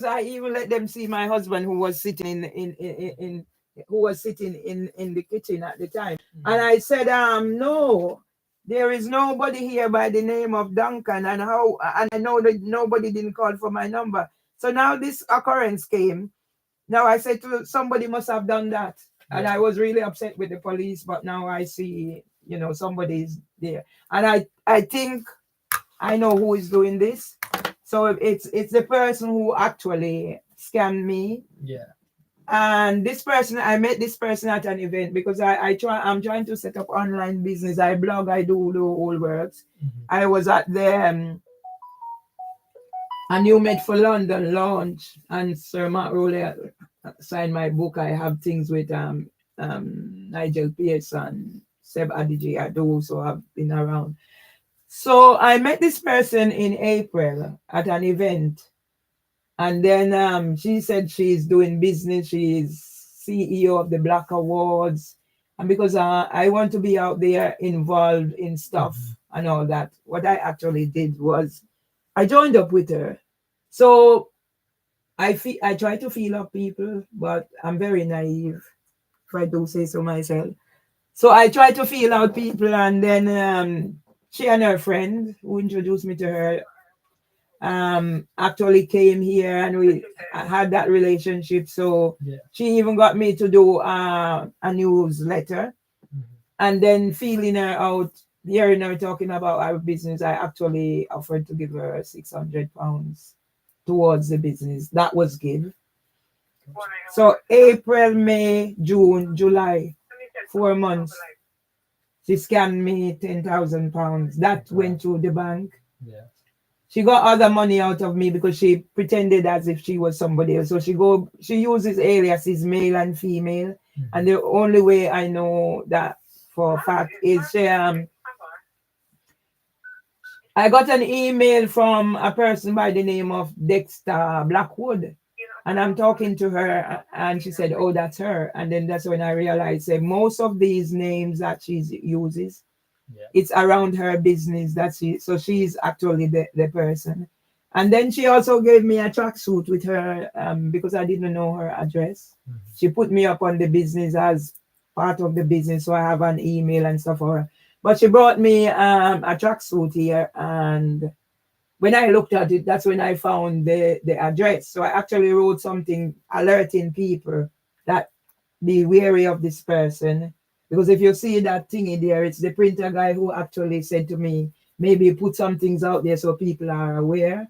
I even let them see my husband who was sitting in the kitchen at the time. And I said, no, there is nobody here by the name of Duncan, and I know that nobody didn't call for my number. So now this occurrence came. Now I said to somebody must have done that. And I was really upset with the police, but now I see, somebody's there. And I think I know who is doing this. So it's the person who actually scammed me. Yeah. And I met this person at an event because I'm trying to set up online business. I blog, I do the whole works. I was at the a new Med for London launch, and Sir Matt Rowley signed my book. I have things with Nigel Pearson, Seb Adiji, I do, so I've been around. So I met this person in April at an event. And then she said she's doing business. She's CEO of the Black Awards. And because I want to be out there involved in stuff and all that, what I actually did was I joined up with her. So I try to feel up people, but I'm very naive, if I do say so myself. So I try to feel out people, and then she and her friend who introduced me to her actually came here, and we had that relationship. So she even got me to do a newsletter. And then feeling her out, hearing her talking about our business, I actually offered to give her £600 towards the business. That was give. So April, May, June, July, 4 months, she scammed me £10,000. That went to the bank. Yeah. She got other money out of me because she pretended as if she was somebody else. So she uses aliases, male and female. And the only way I know that for a fact is I got an email from a person by the name of Dexter Blackwood. And I'm talking to her, and she said, oh, that's her. And then that's when I realized that most of these names that she uses, it's around her business. So she's actually the person. And then she also gave me a tracksuit with her because I didn't know her address. She put me up on the business as part of the business, so I have an email and stuff for her. But she brought me a tracksuit here, and when I looked at it, that's when I found the address. So I actually wrote something alerting people that be wary of this person. Because if you see that thingy there, it's the printer guy who actually said to me, maybe put some things out there so people are aware.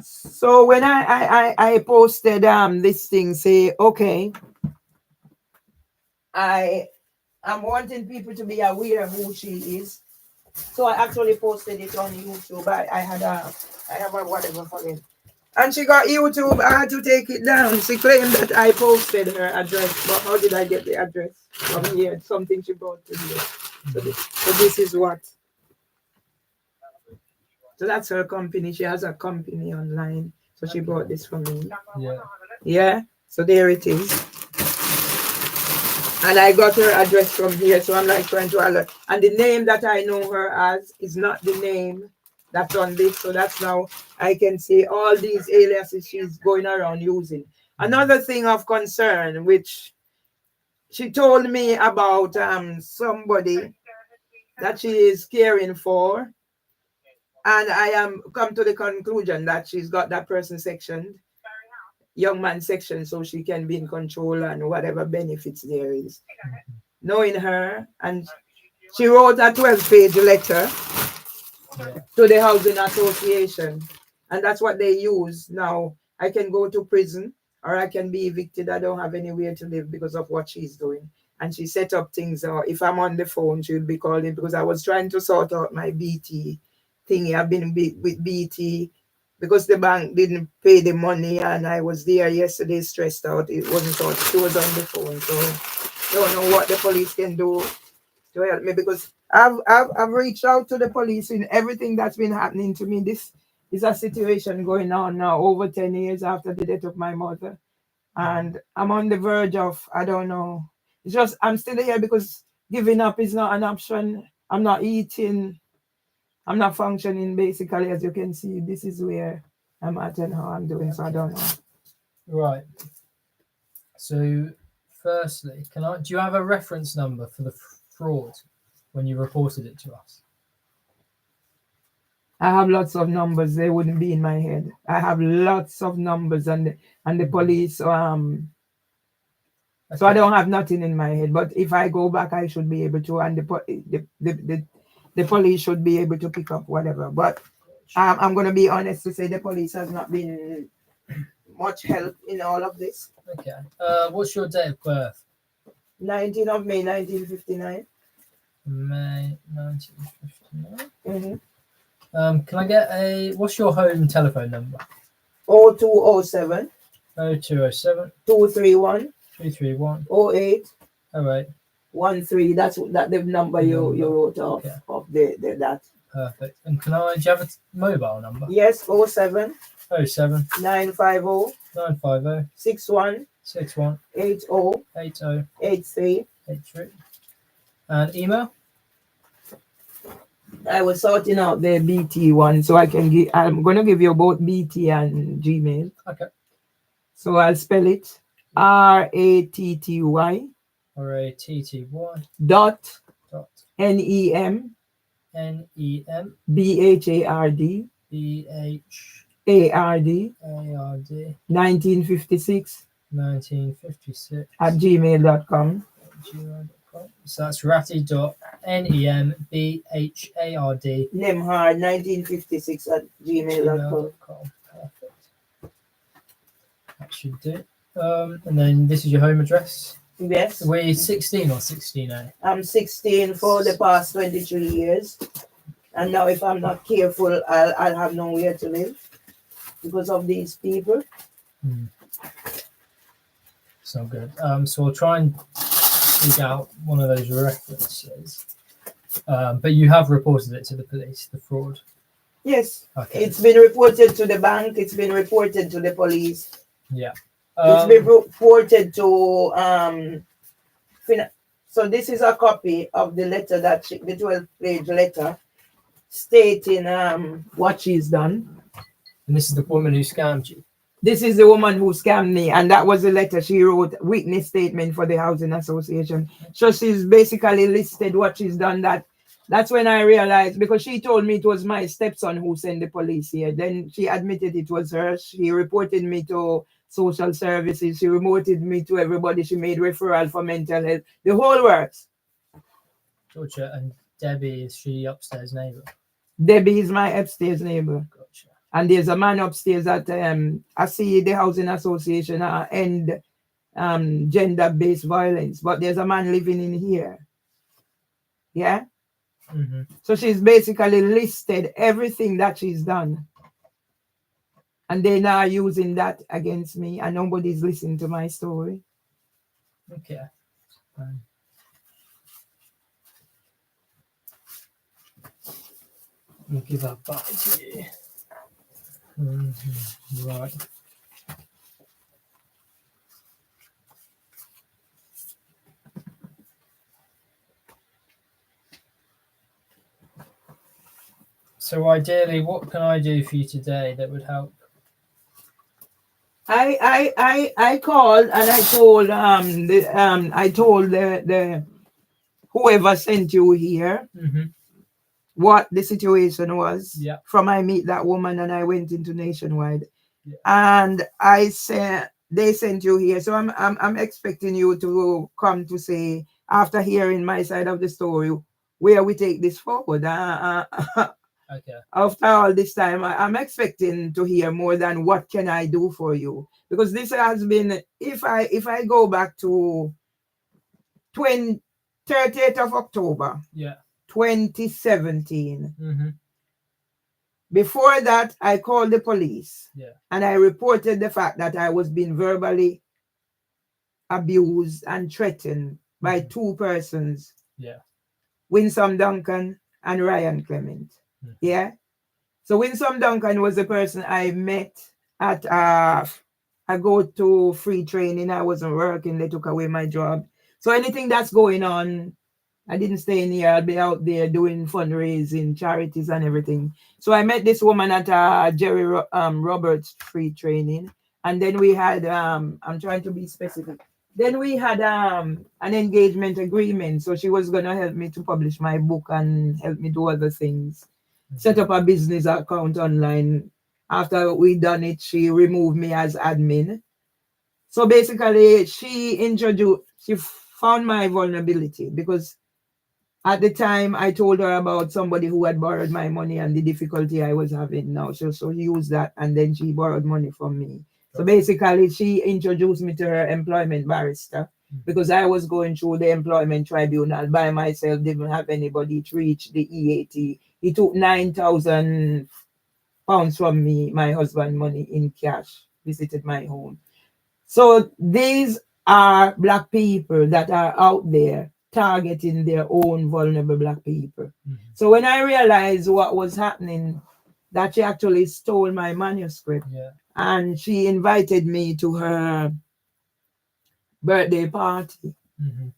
So when I posted this thing, say, okay, I'm wanting people to be aware of who she is. So I actually posted it on YouTube. I have a whatever for it. And she got YouTube. I had to take it down. She claimed that I posted her address. But how did I get the address from here? Something she brought to here. So this is what. So that's her company. She has a company online. So she bought this for me. Yeah. So there it is. And I got her address from here. So I'm like trying to alert. And the name that I know her as is not the name that's on this. So that's now I can see all these aliases she's going around using. Another thing of concern, which she told me about somebody that she is caring for. And I am come to the conclusion that she's got that person sectioned, young man section, so she can be in control and whatever benefits there is. Knowing her, and she wrote a 12-page letter to the housing association, and that's what they use now. I can go to prison or I can be evicted. I don't have anywhere to live because of what she's doing. And she set up things. If I'm on the phone, she'll be calling because I was trying to sort out my BT thingy. I've been with BT because the bank didn't pay the money, and I was there yesterday stressed out. It wasn't sorted. She was on the phone, so don't know what the police can do to help me, because I've reached out to the police in everything that's been happening to me. This is a situation going on now over 10 years after the death of my mother, and I'm on the verge of, I don't know. It's just I'm still here because giving up is not an option. I'm not eating. I'm not functioning, basically, as you can see. This is where I'm at how I'm doing, so I don't know. Right. So, firstly, do you have a reference number for the fraud when you reported it to us? I have lots of numbers. They wouldn't be in my head. I have lots of numbers, and the police. So I don't have nothing in my head. But if I go back, I should be able to, and the police should be able to pick up whatever. But I'm going to be honest to say the police has not been much help in all of this. Okay. What's your date of birth? 19th of May, 1959. May 1959. Mm-hmm. Can I get what's your home telephone number? 0207 0207 231 231 08 08 13. That's the number you wrote off of the that. Perfect. And do you have a mobile number? Yes, 07 07 950 950 61 61 80 80 83. 83. And email? I was sorting out the BT one, so I'm going to give you both BT and Gmail. Okay. So I'll spell it RATTY dot NEM BHARD 1956 at gmail.com. So that's ratty.nembhard Nemhard 1956 at gmail.com. Perfect. That should do. And then this is your home address? Yes. We're 16 or 16A? I'm 16 for the past 23 years. And now if I'm not careful, I'll have nowhere to live because of these people. So good. So I'll try and dig out one of those references. But you have reported it to the police, the fraud? Yes. Okay. It's been reported to the bank. It's been reported to the police. Yeah. It's been reported to so this is a copy of the letter that the 12-page letter stating what she's done. And this is the woman who scammed you? This is the woman who scammed me, and that was the letter she wrote, witness statement for the housing association. So she's basically listed what she's done. That's when I realized, because she told me it was my stepson who sent the police here. Then she admitted it was her. She reported me to social services. She reported me to everybody. She made referral for mental health. The whole works. Gotcha. And Debbie, is she upstairs neighbor? Debbie is my upstairs neighbor. Gotcha. And there's a man upstairs that I see the housing association end gender-based violence, but there's a man living in here. Yeah. Mm-hmm. So she's basically listed everything that she's done, and they're now using that against me, and nobody's listening to my story. Okay. I'll give that back to you. Right. So ideally, what can I do for you today that would help? I called and I told the whoever sent you here what the situation was. Yeah. From I meet that woman and I went into Nationwide. Yeah. And I said they sent you here, so I'm expecting you to come to say, after hearing my side of the story, where we take this forward. Okay. After all this time, I'm expecting to hear more than what can I do for you, because this has been, if I go back to 30th of October, 2017. Before that, I called the police and I reported the fact that I was being verbally abused and threatened by two persons, Winsome Duncan and Ryan Clement. Yeah. So Winsome Duncan was the person I met at I go to free training. I wasn't working. They took away my job. So anything that's going on, I didn't stay in here. I'll be out there doing fundraising, charities, and everything. So I met this woman at Jerry Roberts free training, and then we had I'm trying to be specific. Then we had an engagement agreement. So she was gonna help me to publish my book and help me do other things. Set up a business account online. After we done it, she removed me as admin. So basically, she found my vulnerability because at the time I told her about somebody who had borrowed my money and the difficulty I was having now. So she used that and then she borrowed money from me. So basically, she introduced me to her employment barrister because I was going through the employment tribunal by myself, didn't have anybody to reach the EAT. He took £9,000 from me, my husband, money in cash, visited my home. So these are Black people that are out there targeting their own vulnerable Black people. So when I realized what was happening, that she actually stole my manuscript and she invited me to her birthday party.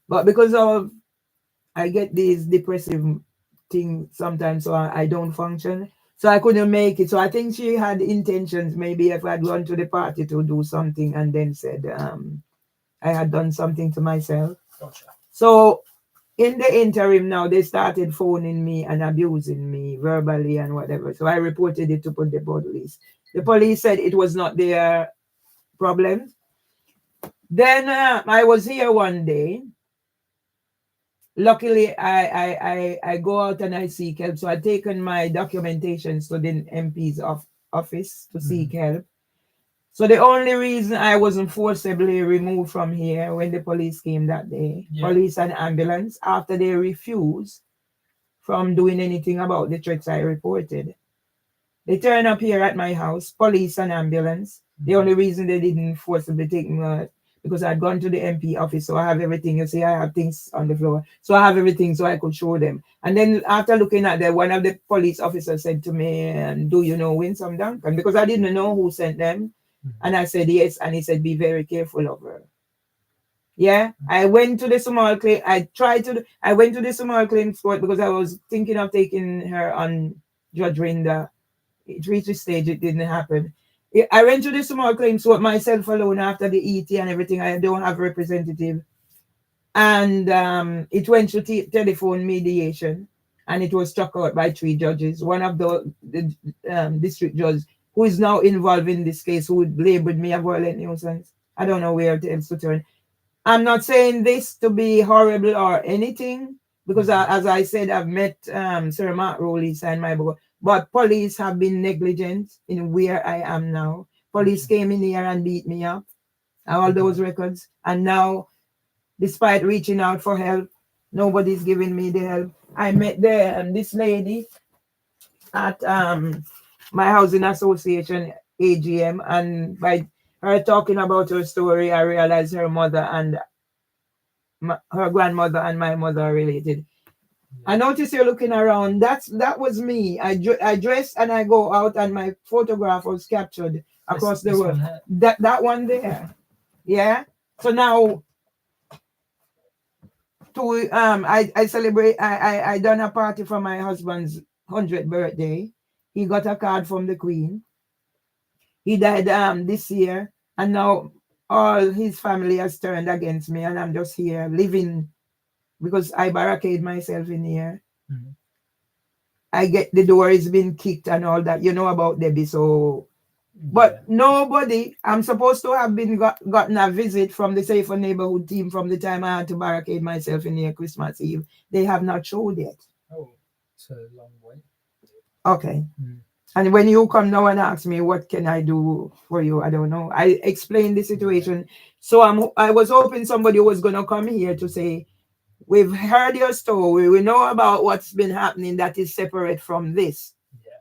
But because of I get these depressive things sometimes, so I don't function. So I couldn't make it. So I think she had intentions, maybe if I'd gone to the party to do something and then said I had done something to myself. Gotcha. So in the interim now, they started phoning me and abusing me verbally and whatever. So I reported it to the police. The police said it was not their problem. Then I was here one day. Luckily, I go out and I seek help. So I've taken my documentations to the MP's office to seek help. So the only reason I wasn't forcibly removed from here when the police came that day, police and ambulance, after they refused from doing anything about the threats I reported. They turned up here at my house, police and ambulance. The only reason they didn't forcibly take me because I'd gone to the MP office, so I have everything. You see, I have things on the floor. So I have everything so I could show them. And then after looking at that, one of the police officers said to me, do you know Winsome Duncan? Because I didn't know who sent them. And I said, yes. And he said, be very careful of her. Yeah, I went to the small claim. I went to the small claims court because I was thinking of taking her on Judge Rinda. It reached a stage, it didn't happen. I went to the small claims court myself alone after the ET and everything. I don't have a representative. And it went to telephone mediation and it was struck out by 3 judges. One of the district judges who is now involved in this case, who labeled me a violent nuisance. I don't know where else to turn. I'm not saying this to be horrible or anything, because as I said, I've met Sir Mark Rowley signed my book, but police have been negligent in where I am now. Police came in here and beat me up, all those records. And now, despite reaching out for help, nobody's giving me the help. I met this lady at my housing association AGM, and by her talking about her story, I realized her mother and her grandmother and my mother are related. I noticed you're looking around. That was me. I dress and I go out, and my photograph was captured across the world. That one there, yeah. So now, I celebrate. I done a party for my husband's 100th birthday. He got a card from the Queen. He died this year, and now all his family has turned against me, and I'm just here living because I barricade myself in here. I get the door has been kicked and all that. You know about Debbie, so. But nobody, I'm supposed to have been gotten a visit from the Safer Neighborhood team from the time I had to barricade myself in here Christmas Eve. They have not showed yet. Oh, it's a long way. Okay. And when you come now and ask me, what can I do for you? I don't know. I explained the situation. So I was hoping somebody was going to come here to say, we've heard your story. We know about what's been happening that is separate from this.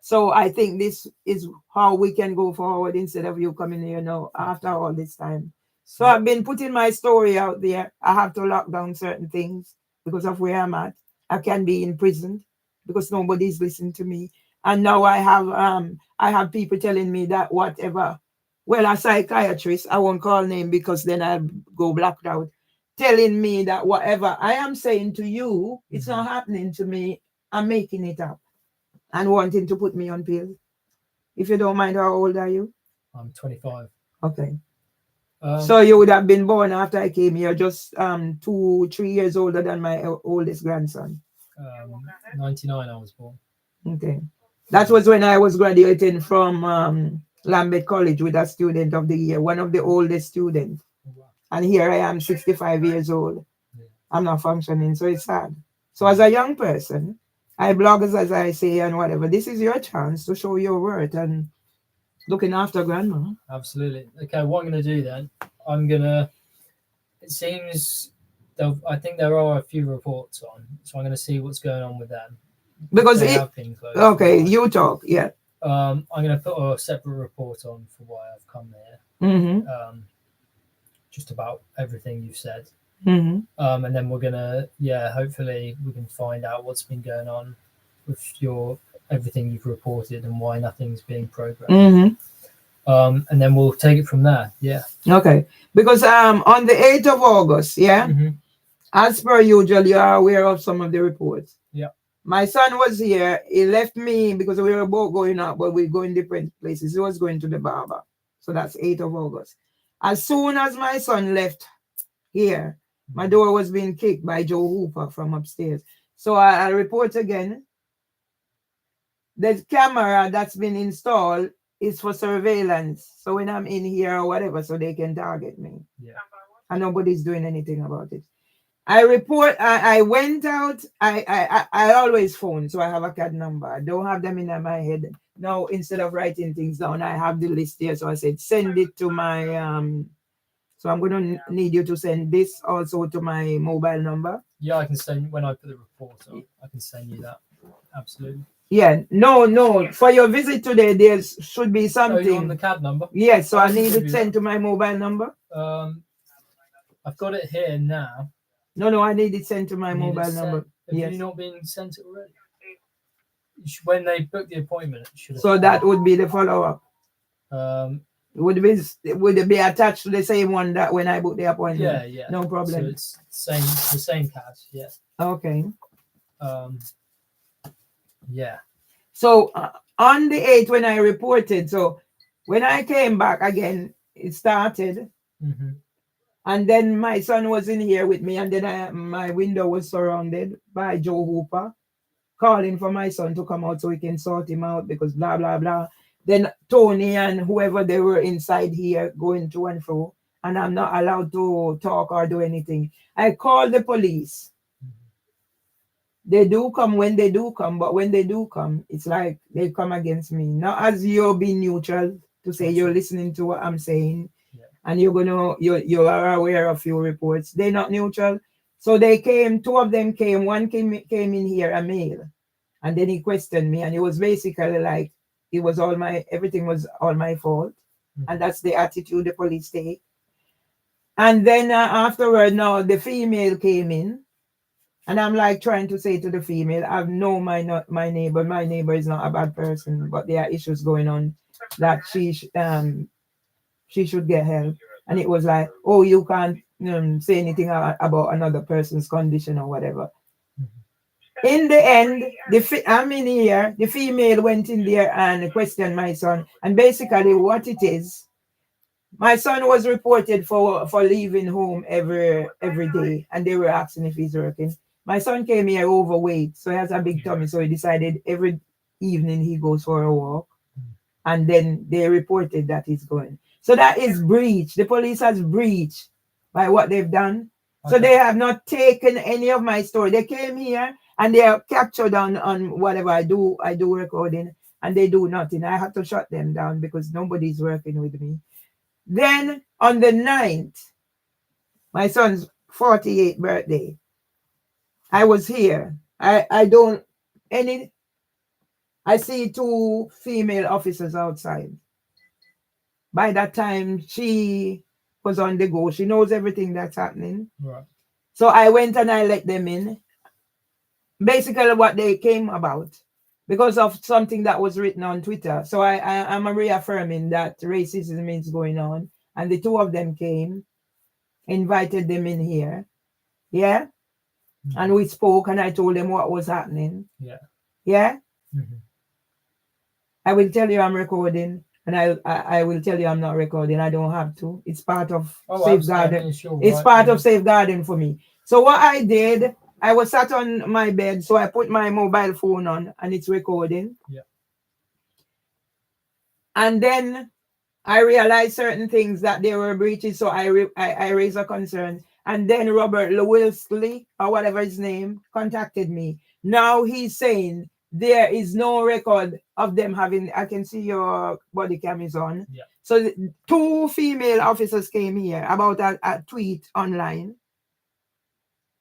So I think this is how we can go forward instead of you coming here now after all this time. So I've been putting my story out there. I have to lock down certain things because of where I'm at. I can be in prison because nobody's listening to me. And now I have people telling me that whatever. Well, a psychiatrist, I won't call name because then I'll go blacked out, telling me that whatever I am saying to you, it's not happening to me. I'm making it up and wanting to put me on pills. If you don't mind, how old are you? I'm 25. Okay. So you would have been born after I came here, just 2-3 years older than my oldest grandson. 99 I was born. Okay. That was when I was graduating from Lambeth College with a student of the year, one of the oldest students. And here I am, 65 years old. I'm not functioning, so it's sad. So as a young person, I blog, as I say, and whatever. This is your chance to show your worth and looking after grandma. Absolutely. Okay, what I'm going to do then, it seems, I think there are a few reports on, so I'm going to see what's going on with them. Because they have been closed. Okay, you talk, yeah. I'm going to put a separate report on for why I've come here. Just about everything you've said. And then we're going to, hopefully we can find out what's been going on with everything you've reported and why nothing's being programmed. And then we'll take it from there. Yeah. Okay. Because on the 8th of August, as per usual, you are aware of some of the reports. Yeah. My son was here. He left me because we were both going out, but we go in different places. He was going to the barber. So that's 8th of August. As soon as my son left here, my door was being kicked by Joe Hooper from upstairs. So I'll report again. The camera that's been installed is for surveillance. So when I'm in here or whatever, so they can target me. Yeah. And nobody's doing anything about it. I report, I went out, I always phone, so I have a CAD number. I don't have them in my head. Now, instead of writing things down, I have the list here. So I said, send it to my, so I'm going to need you to send this also to my mobile number. Yeah, I can send, when I put the report on, I can send you that. Absolutely. Yeah, no. For your visit today, there should be something. Oh, you want the CAD number? Yes, so I need it sent to my mobile number. I've got it here now. No, I need it sent to my mobile number. Have you not been sent it already? When they book the appointment, it should have. So that would be the follow-up. Would it be attached to the same one that when I book the appointment? Yeah. No problem. So it's the same CAD, yeah. Okay. Yeah. So on the 8th when I reported, so when I came back again, it started. And then my son was in here with me, and then my window was surrounded by Joe Hooper, calling for my son to come out so we can sort him out because blah, blah, blah. Then Tony and whoever they were inside here going to and fro, and I'm not allowed to talk or do anything. I called the police. They do come when they do come, but when they do come, it's like they come against me. Not as you're being neutral to say you're listening to what I'm saying. And you are aware of your reports. They're not neutral. So they came, two of them came, one came in here, a male. And then he questioned me, and it was basically like everything was all my fault. And that's the attitude the police take. And then afterward, now the female came in. And I'm like trying to say to the female, I know my neighbor. My neighbor is not a bad person, but there are issues going on that she should get help. And it was like, oh, you can't say anything about another person's condition or whatever. In the end, I'm in here, the female went in there and questioned my son. And basically what it is, my son was reported for leaving home every day. And they were asking if he's working. My son came here overweight, so he has a big tummy. So he decided every evening he goes for a walk. And then they reported that he's going. So that is breach. The police has breached by what they've done. Okay. So they have not taken any of my story. They came here and they are captured on whatever I do recording, and they do nothing. I had to shut them down because nobody's working with me. Then on the 9th, my son's 48th birthday, I was here. I see two female officers outside. By that time, she was on the go. She knows everything that's happening. Right. So I went and I let them in. Basically what they came about, because of something that was written on Twitter. So I'm reaffirming that racism is going on. And the two of them came, invited them in here. Yeah. Mhm. And we spoke and I told him what was happening. Yeah. Yeah. Mm-hmm. I will tell you I'm recording, and I will tell you I'm not recording. I don't have to. It's part of safeguarding. It's part of safeguarding for me. So what I did, I was sat on my bed, so I put my mobile phone on, and it's recording. Yeah. And then I realized certain things that there were breaches, so I raised a concern. And then Robert Lewilsley, or whatever his name, contacted me. Now he's saying there is no record of them having. I can see your body cam is on. Yeah. So 2 female officers came here about a tweet online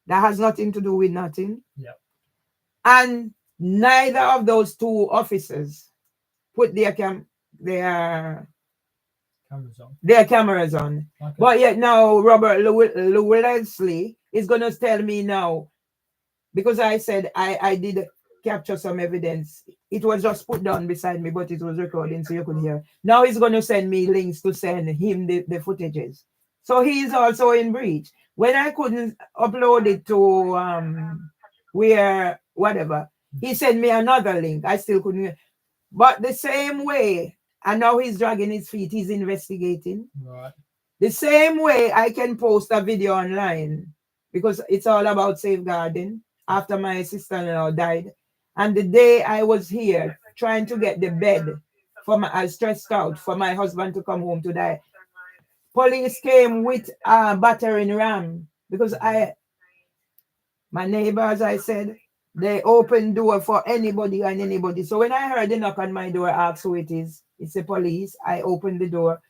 that has nothing to do with nothing. Yeah. And neither of those 2 officers put their cameras on. Okay. But yet now Robert Lewilsley is going to tell me now, because I said I did capture some evidence. It was just put down beside me, but it was recording so you could hear. Now he's going to send me links to send him the footages. So he's also in breach. When I couldn't upload it to where whatever, he sent me another link. I still couldn't. But the same way, and now he's dragging his feet, he's investigating. Right. The same way I can post a video online, because it's all about safeguarding after my sister-in-law died. And the day I was here trying to get the bed I was stressed out for my husband to come home to die. Police came with a battering ram because my neighbors, I said, they open door for anybody and anybody. So when I heard the knock on my door, I asked who it is. It's the police. I opened the door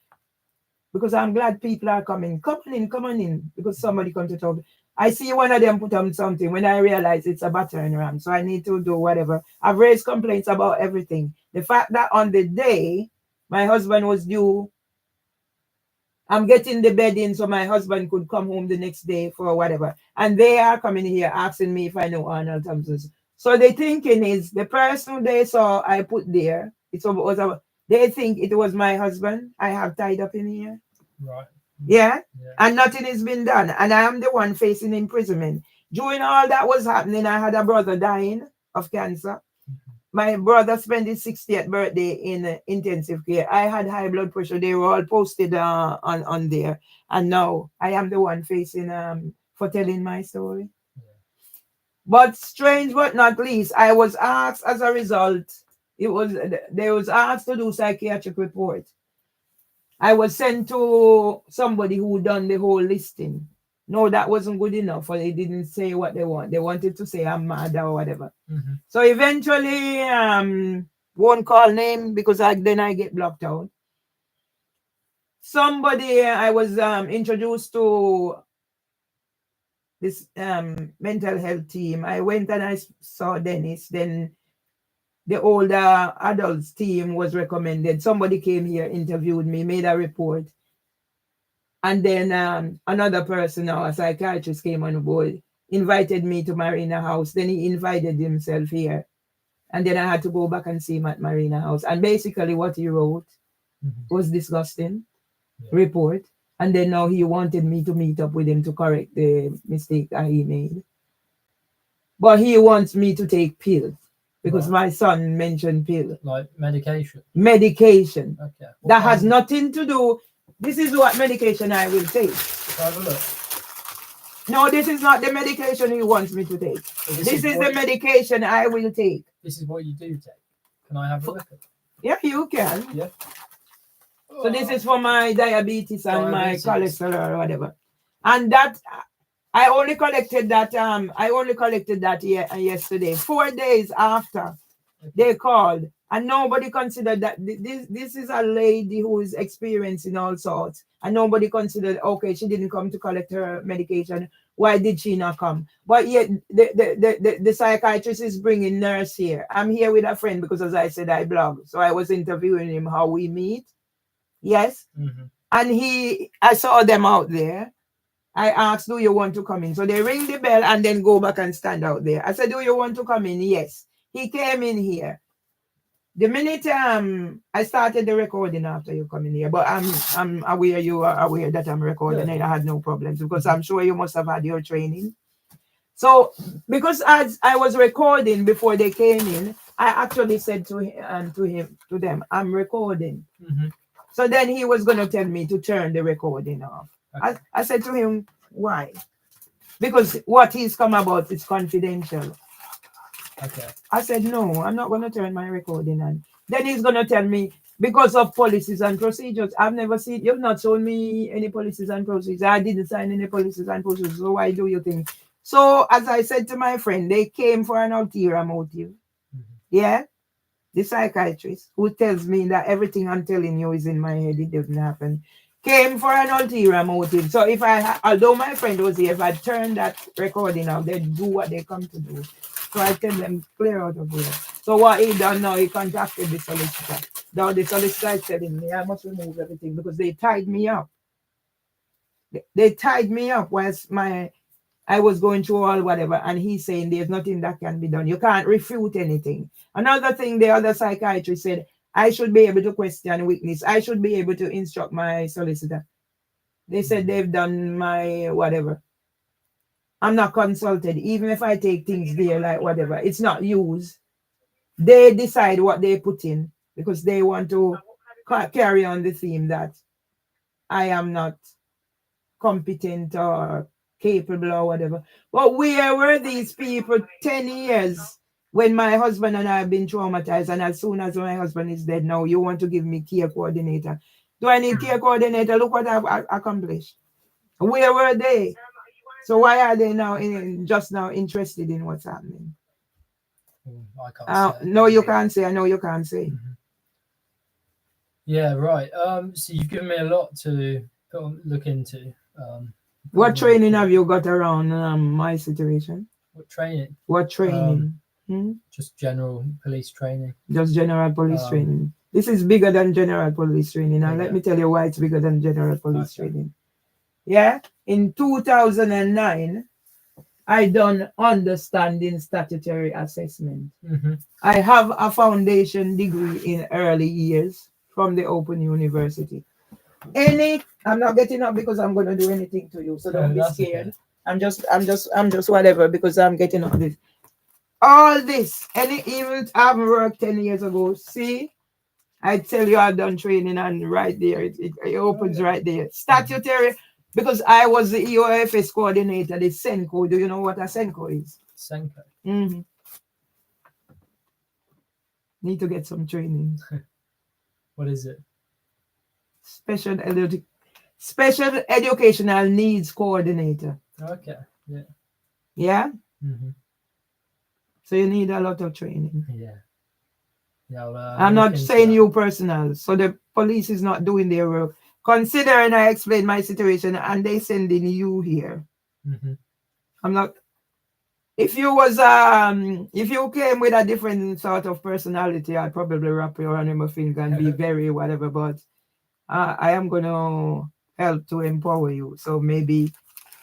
because I'm glad people are coming. Come on in, because somebody come to talk. I see one of them put on something when I realize it's a battering ram. So I need to do whatever. I've raised complaints about everything. The fact that on the day my husband was due, I'm getting the bed in so my husband could come home the next day for whatever. And they are coming here asking me if I know Arnold Thompson. So the thinking is the person they saw I put there, they think it was my husband I have tied up in here. Right. Yeah. And nothing has been done. And I am the one facing imprisonment. During all that was happening, I had a brother dying of cancer. My brother spent his 60th birthday in intensive care. I had high blood pressure. They were all posted on there. And now I am the one facing for telling my story. Yeah. But strange but not least, I was asked as a result, they was asked to do psychiatric report. I was sent to somebody who done the whole listing. No, that wasn't good enough, or they didn't say what they want. They wanted to say I'm mad or whatever. Mm-hmm. So eventually, won't call name because then I get blocked out. Somebody, I was introduced to this mental health team. I went and I saw Dennis. Then the older adults team was recommended. Somebody came here, interviewed me, made a report. And then another person, now a psychiatrist, came on board, invited me to Marina House. Then he invited himself here. And then I had to go back and see him at Marina House. And basically what he wrote was disgusting report. And then now he wanted me to meet up with him to correct the mistake that he made. But he wants me to take pills because my son mentioned pills. Like medication? Medication. Okay. That has nothing to do. This is what medication I will take. Have a look. No, this is not the medication he wants me to take. So this is the medication I will take. This is what you do take. Can I have a look at it? Yeah, you can. Yeah. So this is for my diabetes and my cholesterol or whatever. And that I only collected that yesterday, 4 days after they called. And nobody considered that this is a lady who is experiencing all sorts. And nobody considered, okay, she didn't come to collect her medication. Why did she not come? But yet the psychiatrist is bringing nurse here. I'm here with a friend because, as I said, I blog. So I was interviewing him how we meet. Yes. Mm-hmm. And I saw them out there. I asked, do you want to come in? So they ring the bell and then go back and stand out there. I said, do you want to come in? Yes. He came in here. The minute I started the recording after you come in here, but I'm aware you are aware that I'm recording and I had no problems because I'm sure you must have had your training. So because as I was recording before they came in, I actually said to them, I'm recording. So then he was going to tell me to turn the recording off. Okay. I said to him, why? Because what he's come about is confidential. Okay. I said, no, I'm not going to turn my recording on. Then he's going to tell me, because of policies and procedures, I've never seen, you've not shown me any policies and procedures. I didn't sign any policies and procedures. So why do you think? So as I said to my friend, they came for an ulterior motive. Yeah. The psychiatrist who tells me that everything I'm telling you is in my head, it doesn't happen, came for an ulterior motive. So if although my friend was here, if I turn that recording off, they'd do what they come to do. So I tell them, clear out of here. So what he done now, he contacted the solicitor. Now the solicitor is telling me I must remove everything because they tied me up. They tied me up whilst I was going through all whatever, and he's saying there's nothing that can be done. You can't refute anything. Another thing, the other psychiatrist said, I should be able to question witness. I should be able to instruct my solicitor. They said they've done my whatever. I'm not consulted. Even if I take things there like whatever, it's not used. They decide what they put in because they want to carry on the theme that I am not competent or capable or whatever. But where were these people 10 years when my husband and I have been traumatized, and as soon as my husband is dead now, you want to give me care coordinator. Do I need care coordinator? Look what I've accomplished. Where were they? So why are they now just now interested in what's happening? I can't say. No, you can't say. I know you can't say. Yeah, right. So you've given me a lot to look into. What training have you got around my situation? What training? What training? Just general police training. Just general police training. This is bigger than general police training. Now, let me tell you why it's bigger than general police training. Yeah? In 2009, I done understanding statutory assessment. I have a foundation degree in early years from the Open University. I'm not getting up because I'm going to do anything to you, so don't be scared. Okay. I'm just whatever because I'm getting up this. All this, even I haven't worked 10 years ago. See, I tell you, I've done training, and right there, it opens right there. Statutory, because I was the EOFS coordinator, the SENCO. Do you know what a SENCO is? SENCO. Need to get some training. What is it? Special educational needs coordinator. Okay. Yeah. Yeah. So you need a lot of training. Yeah. Yeah. I'm not saying you personal. So the police is not doing their work. Considering I explained my situation and they sending you here. I'm not. If you came with a different sort of personality, I'd probably wrap your arm on my finger and be very whatever. But I am going to help to empower you. So maybe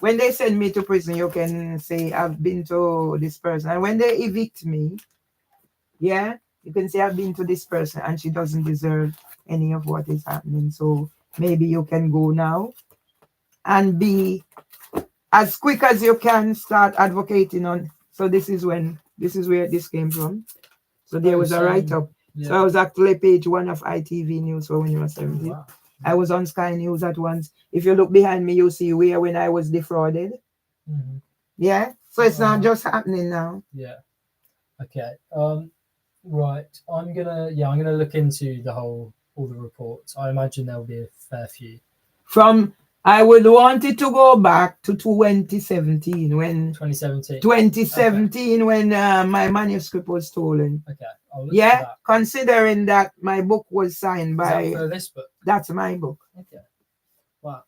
when they send me to prison, you can say, I've been to this person. And when they evict me, yeah, you can say, I've been to this person and she doesn't deserve any of what is happening. So maybe you can go now and be as quick as you can, start advocating on. So this is where this came from. So there was a write-up. Yeah. So I was actually page 1 of ITV News for when you were 17. Wow. I was on Sky News at once. If you look behind me, you see where when I was defrauded. Yeah. So it's not just happening now. Yeah. Okay. Right. I'm gonna look into all the reports. I imagine there'll be a fair few. I would want it to go back to 2017 when my manuscript was stolen. Okay. I'll look at that. Considering that my book was signed by. Is that for this book? That's my book. Okay. Wow.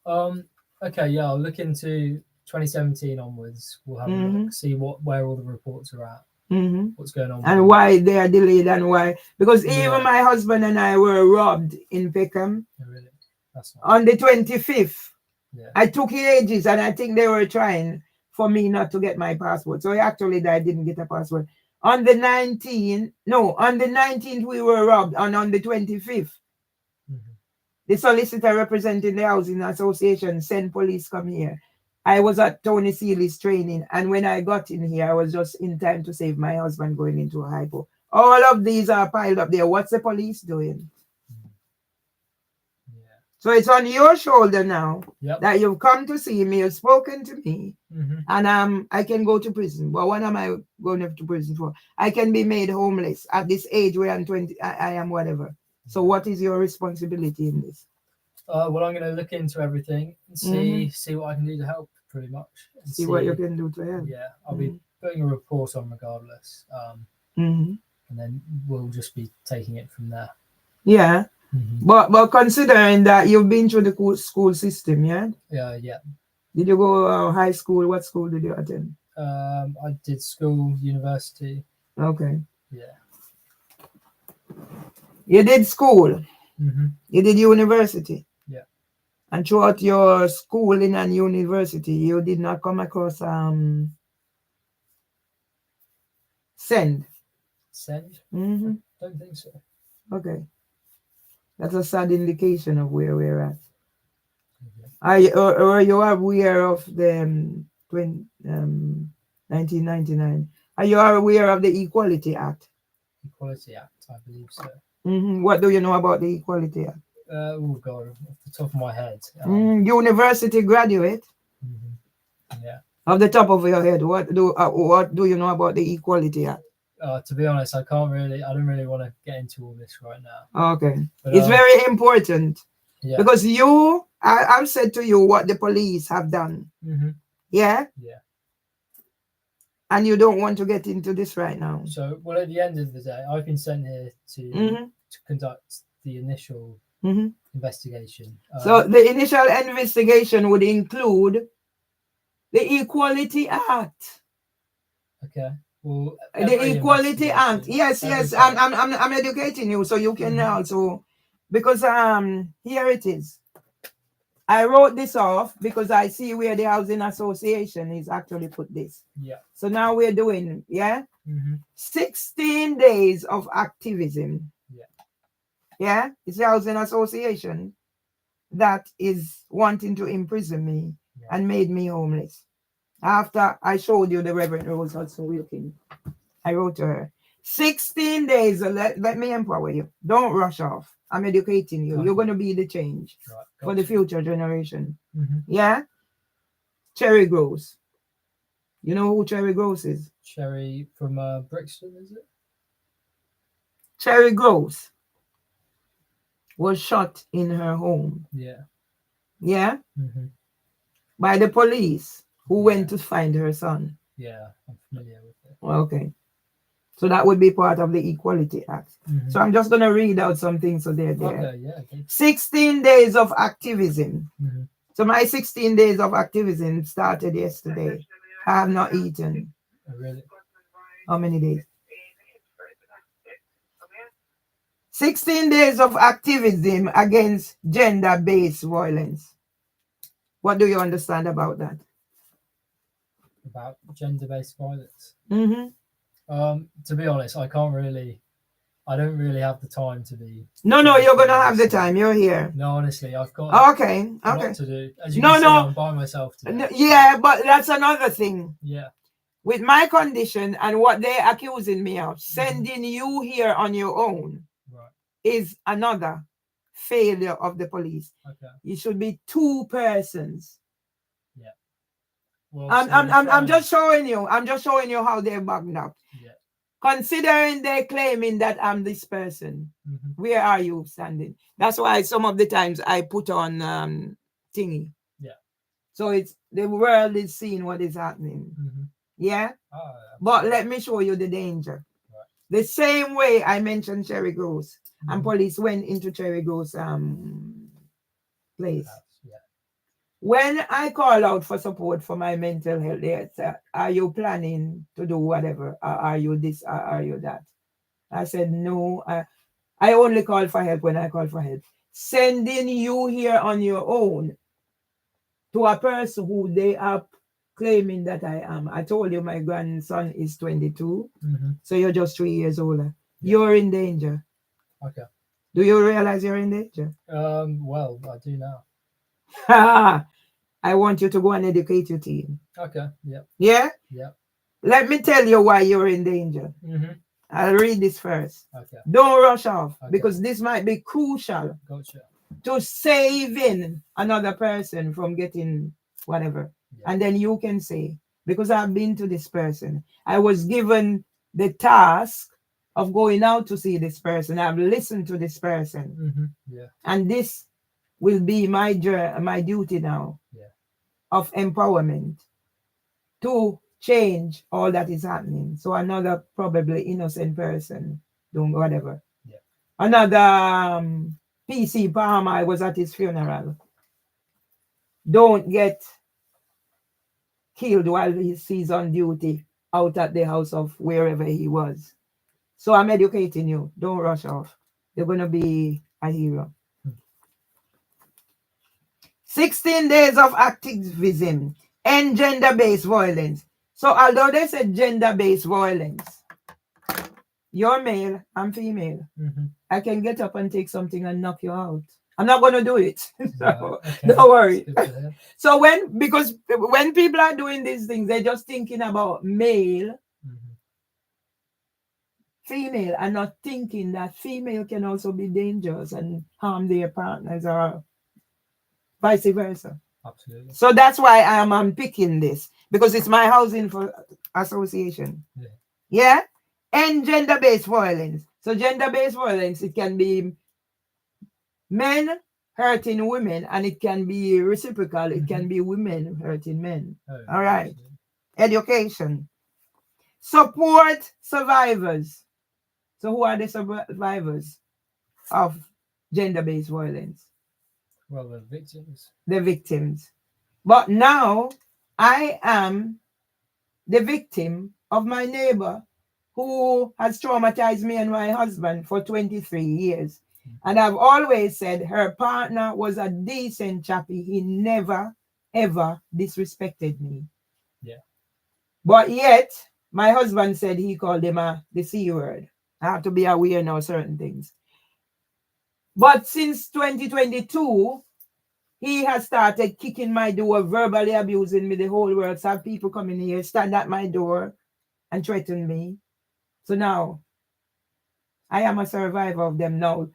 Okay. Yeah. I'll look into 2017 onwards. We'll have a look, see where all the reports are at. What's going on and why they are delayed and why, because even my husband and I were robbed in Peckham. Oh, really? That's nice. On the 25th. I took ages and I think they were trying for me not to get my passport. So actually I didn't get a passport. On the 19th we were robbed, and on the 25th the solicitor representing the housing association sent police come here. I was at Tony Seeley's training, and when I got in here, I was just in time to save my husband going into a hypo. All of these are piled up there. What's the police doing? Yeah. So it's on your shoulder now Yep. that you've come to see me, you've spoken to me, Mm-hmm. and I can go to prison. But what am I going to prison for? I can be made homeless at this age where I'm 20. I am whatever. So what is your responsibility in this? Well, I'm going to look into everything and see what I can do to help, pretty much. And see what you can do to help. Yeah, I'll be putting a report on regardless. And then we'll just be taking it from there. Yeah. But considering that you've been through the school system, yeah? Yeah. Did you go high school? What school did you attend? I did school, university. Okay. Yeah. You did school. You did university. Yeah. And throughout your schooling and university, you did not come across send. Send? Don't think so. Okay. That's a sad indication of where we're at. Are you aware of the 1999? Are you aware of the Equality Act? Equality Act, I believe so. What do you know about the Equality Act? Oh God, off the top of my head. University graduate. Yeah. Off the top of your head, what do you know about the Equality Act? To be honest, I don't really want to get into all this right now. Okay. But, it's very important. Yeah. Because I've said to you what the police have done. Yeah? Yeah. And you don't want to get into this right now. So, well, at the end of the day, I've been sent here to conduct the initial investigation. So the initial investigation would include the Equality Act. Okay. Well, the Equality Act. Yes. I'm educating you so you can also, because here it is. I wrote this off because I see where the Housing Association is actually put this. Yeah. So now we're doing 16 days of activism. Yeah. Yeah. It's the Housing Association that is wanting to imprison me and made me homeless. After I showed you the Reverend Rose Hudson Wilkins, I wrote to her, 16 days, let me empower you. Don't rush off. I'm educating you. You're going to be the change for the future generation. Yeah? Cherry Gross. You know who Cherry Gross is? Cherry from Brixton, is it? Cherry Gross was shot in her home. Yeah. Yeah? By the police who went to find her son. Yeah, I'm familiar with it. Okay. So that would be part of the Equality Act. So I'm just going to read out some things so they're there. Okay, yeah. Okay. 16 days of activism. So my 16 days of activism started yesterday. I have not eaten. Oh, really? How many days? 16 days of activism against gender-based violence. What do you understand about that? About gender-based violence? To be honest, I don't really have the time to be. No, you're gonna have the time. You're here. No, honestly, I've got okay a lot to do. As you can see, I'm by myself today. Yeah, but that's another thing. Yeah. With my condition and what they're accusing me of, sending you here on your own is another failure of the police. Okay. It should be 2 persons. Yeah. Well, I'm just showing you. I'm just showing you how they're bugged up. Yeah. Considering they're claiming that I'm this person, where are you standing? That's why some of the times I put on thingy. Yeah. So it's the world is seeing what is happening. Yeah. But let me show you the danger. The same way I mentioned Cherry Gross, and police went into Cherry Gross place. When I call out for support for my mental health, they said, are you planning to do whatever? Are you this? Are you that? I said, no. I only call for help when I call for help. Sending you here on your own to a person who they are claiming that I am. I told you my grandson is 22. So you're just 3 years older. You're in danger. Okay. Do you realize you're in danger? Well, I do now. I want you to go and educate your team. Okay. Yep. Yeah? Yep. Let me tell you why you're in danger. Mm-hmm. I'll read this first. Okay. Don't rush off, Okay. because this might be crucial Gotcha. to saving another person from getting whatever. Yeah. And then you can say, because I've been to this person, I was given the task of going out to see this person. I've listened to this person. Mm-hmm. Yeah. And this will be my duty now, yeah, of empowerment to change all that is happening. So another probably innocent person doing whatever. Yeah. Another PC Palmer, I was at his funeral. Don't get killed while he's on duty out at the house of wherever he was. So I'm educating you. Don't rush off. You're going to be a hero. 16 days of activism and gender-based violence. So although they said gender-based violence, you're male, I'm female. Mm-hmm. I can get up and take something and knock you out. I'm not going to do it. So, okay. don't worry. So because when people are doing these things, they're just thinking about male, mm-hmm. female, and not thinking that female can also be dangerous and harm their partners or vice versa. Absolutely. So that's why I am unpicking this, because it's my housing for association. Yeah. Yeah? And gender-based violence. So gender-based violence, it can be men hurting women, and it can be reciprocal. It can be women hurting men. Oh, all right. absolutely. Education. Support survivors. So who are the survivors of gender-based violence? Well, the victims. The victims. But now I am the victim of my neighbor who has traumatized me and my husband for 23 years. And I've always said her partner was a decent chappy. He never, ever disrespected me. Yeah. But yet, my husband said he called him the C word. I have to be aware now of certain things. But since 2022, he has started kicking my door, verbally abusing me. The whole world. So have people coming here, stand at my door and threaten me. So now, I am a survivor of them now.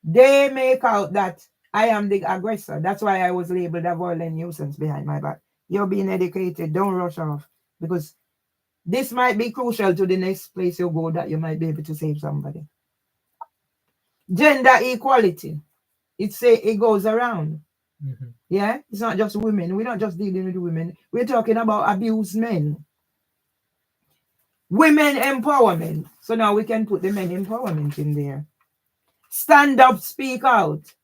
They make out that I am the aggressor. That's why I was labeled a violent nuisance behind my back. You're being educated. Don't rush off. Because this might be crucial to the next place you go, that you might be able to save somebody. Gender equality. It goes around. Mm-hmm. Yeah? It's not just women. We're not just dealing with women. We're talking about abused men. Women empowerment. So now we can put the men empowerment in there. Stand up, speak out.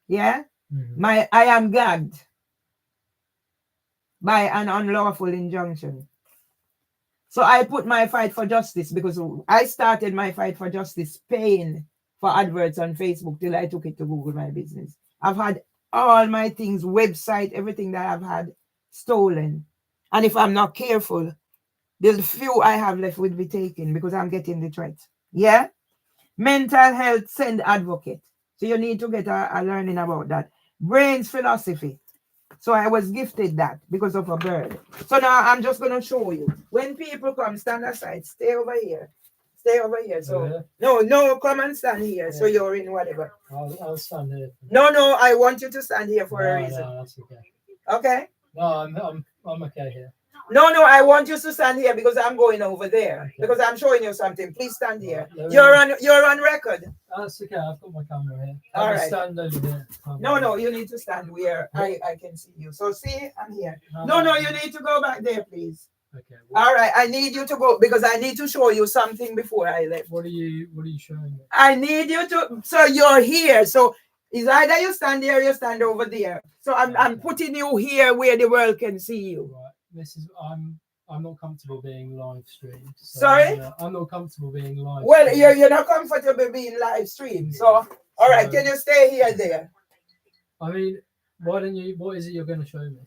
Yeah? Mm-hmm. I am gagged by an unlawful injunction. So I put my fight for justice, because I started my fight for justice paying for adverts on Facebook till I took it to Google My Business. I've had all my things, website, everything that I've had stolen. And if I'm not careful, the few I have left will be taken, because I'm getting the threat. Yeah? Mental health, send advocate. So you need to get a learning about that. Brains philosophy. So I was gifted that because of a bird. So now I'm just going to show you. When people come, stand aside. Stay over here. Stay over here. So no, come and stand here. Yeah. So you're in whatever. I'll stand here. No, I want you to stand here for a reason. No, that's okay. Okay? No, I'm okay here. No, I want you to stand here because I'm going over there. Okay. Because I'm showing you something. Please stand here. You're on record. That's okay. I've got my camera here. All right. Stand over here. No, you need to stand where I can see you. So see, I'm here. No, you need to go back there, please. Okay. All right, I need you to go because I need to show you something before I left. What are you showing me? I need you to. So you're here. So it's either you stand there or you stand over there. So I'm putting you here where the world can see you. Right. I'm not comfortable being live streamed. So sorry? I'm not comfortable being live. Well, you're not comfortable being live streamed. So all right, can you stay here there? I mean, what is it you're going to show me?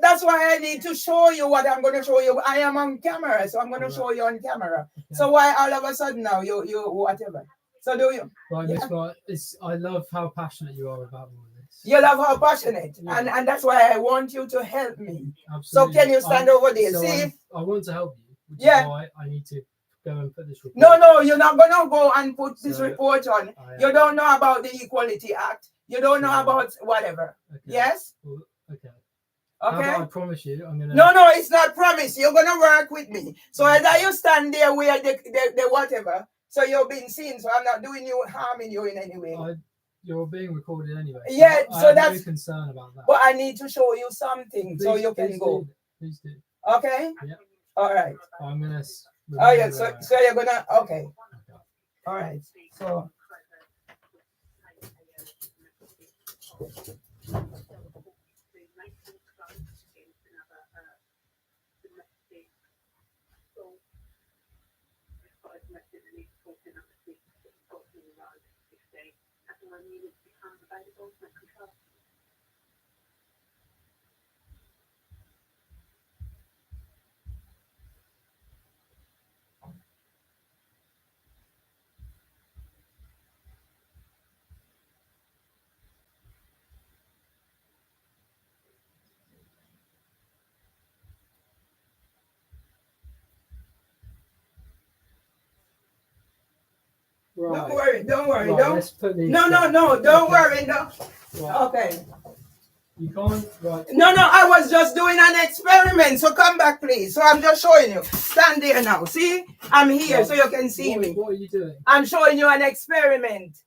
That's why I need to show you what I'm going to show you. I am on camera, so I'm going to show you on camera. Okay. So why all of a sudden now you whatever? So do you? Right, Miss White, I love how passionate you are about all of this. You love how passionate, Yeah. and that's why I want you to help me. Absolutely. So can you stand over there? So See? I want to help you, which Yeah. is why I need to go and put this report. No, you're not gonna go and put this report on. You don't know about the Equality Act. You don't know about whatever. Okay. Yes? Well, okay. Okay. I promise you, I'm gonna. No, it's not promise. You're gonna work with me. So either you stand there where the whatever. So you're being seen. So I'm not doing you harming you in any way. You're being recorded anyway. So yeah. I have no concern about that. But I need to show you something so you can go. Please do. Okay. Yeah. All right. I'm gonna. Oh yeah. So you're gonna. Okay. All right. So. Right. Don't worry. Right, let's put these no. Don't worry. No. Right. Okay. You can't. Right. No. I was just doing an experiment. So come back, please. So I'm just showing you. Stand there now. See, I'm here, so you can see me. What are you doing? I'm showing you an experiment.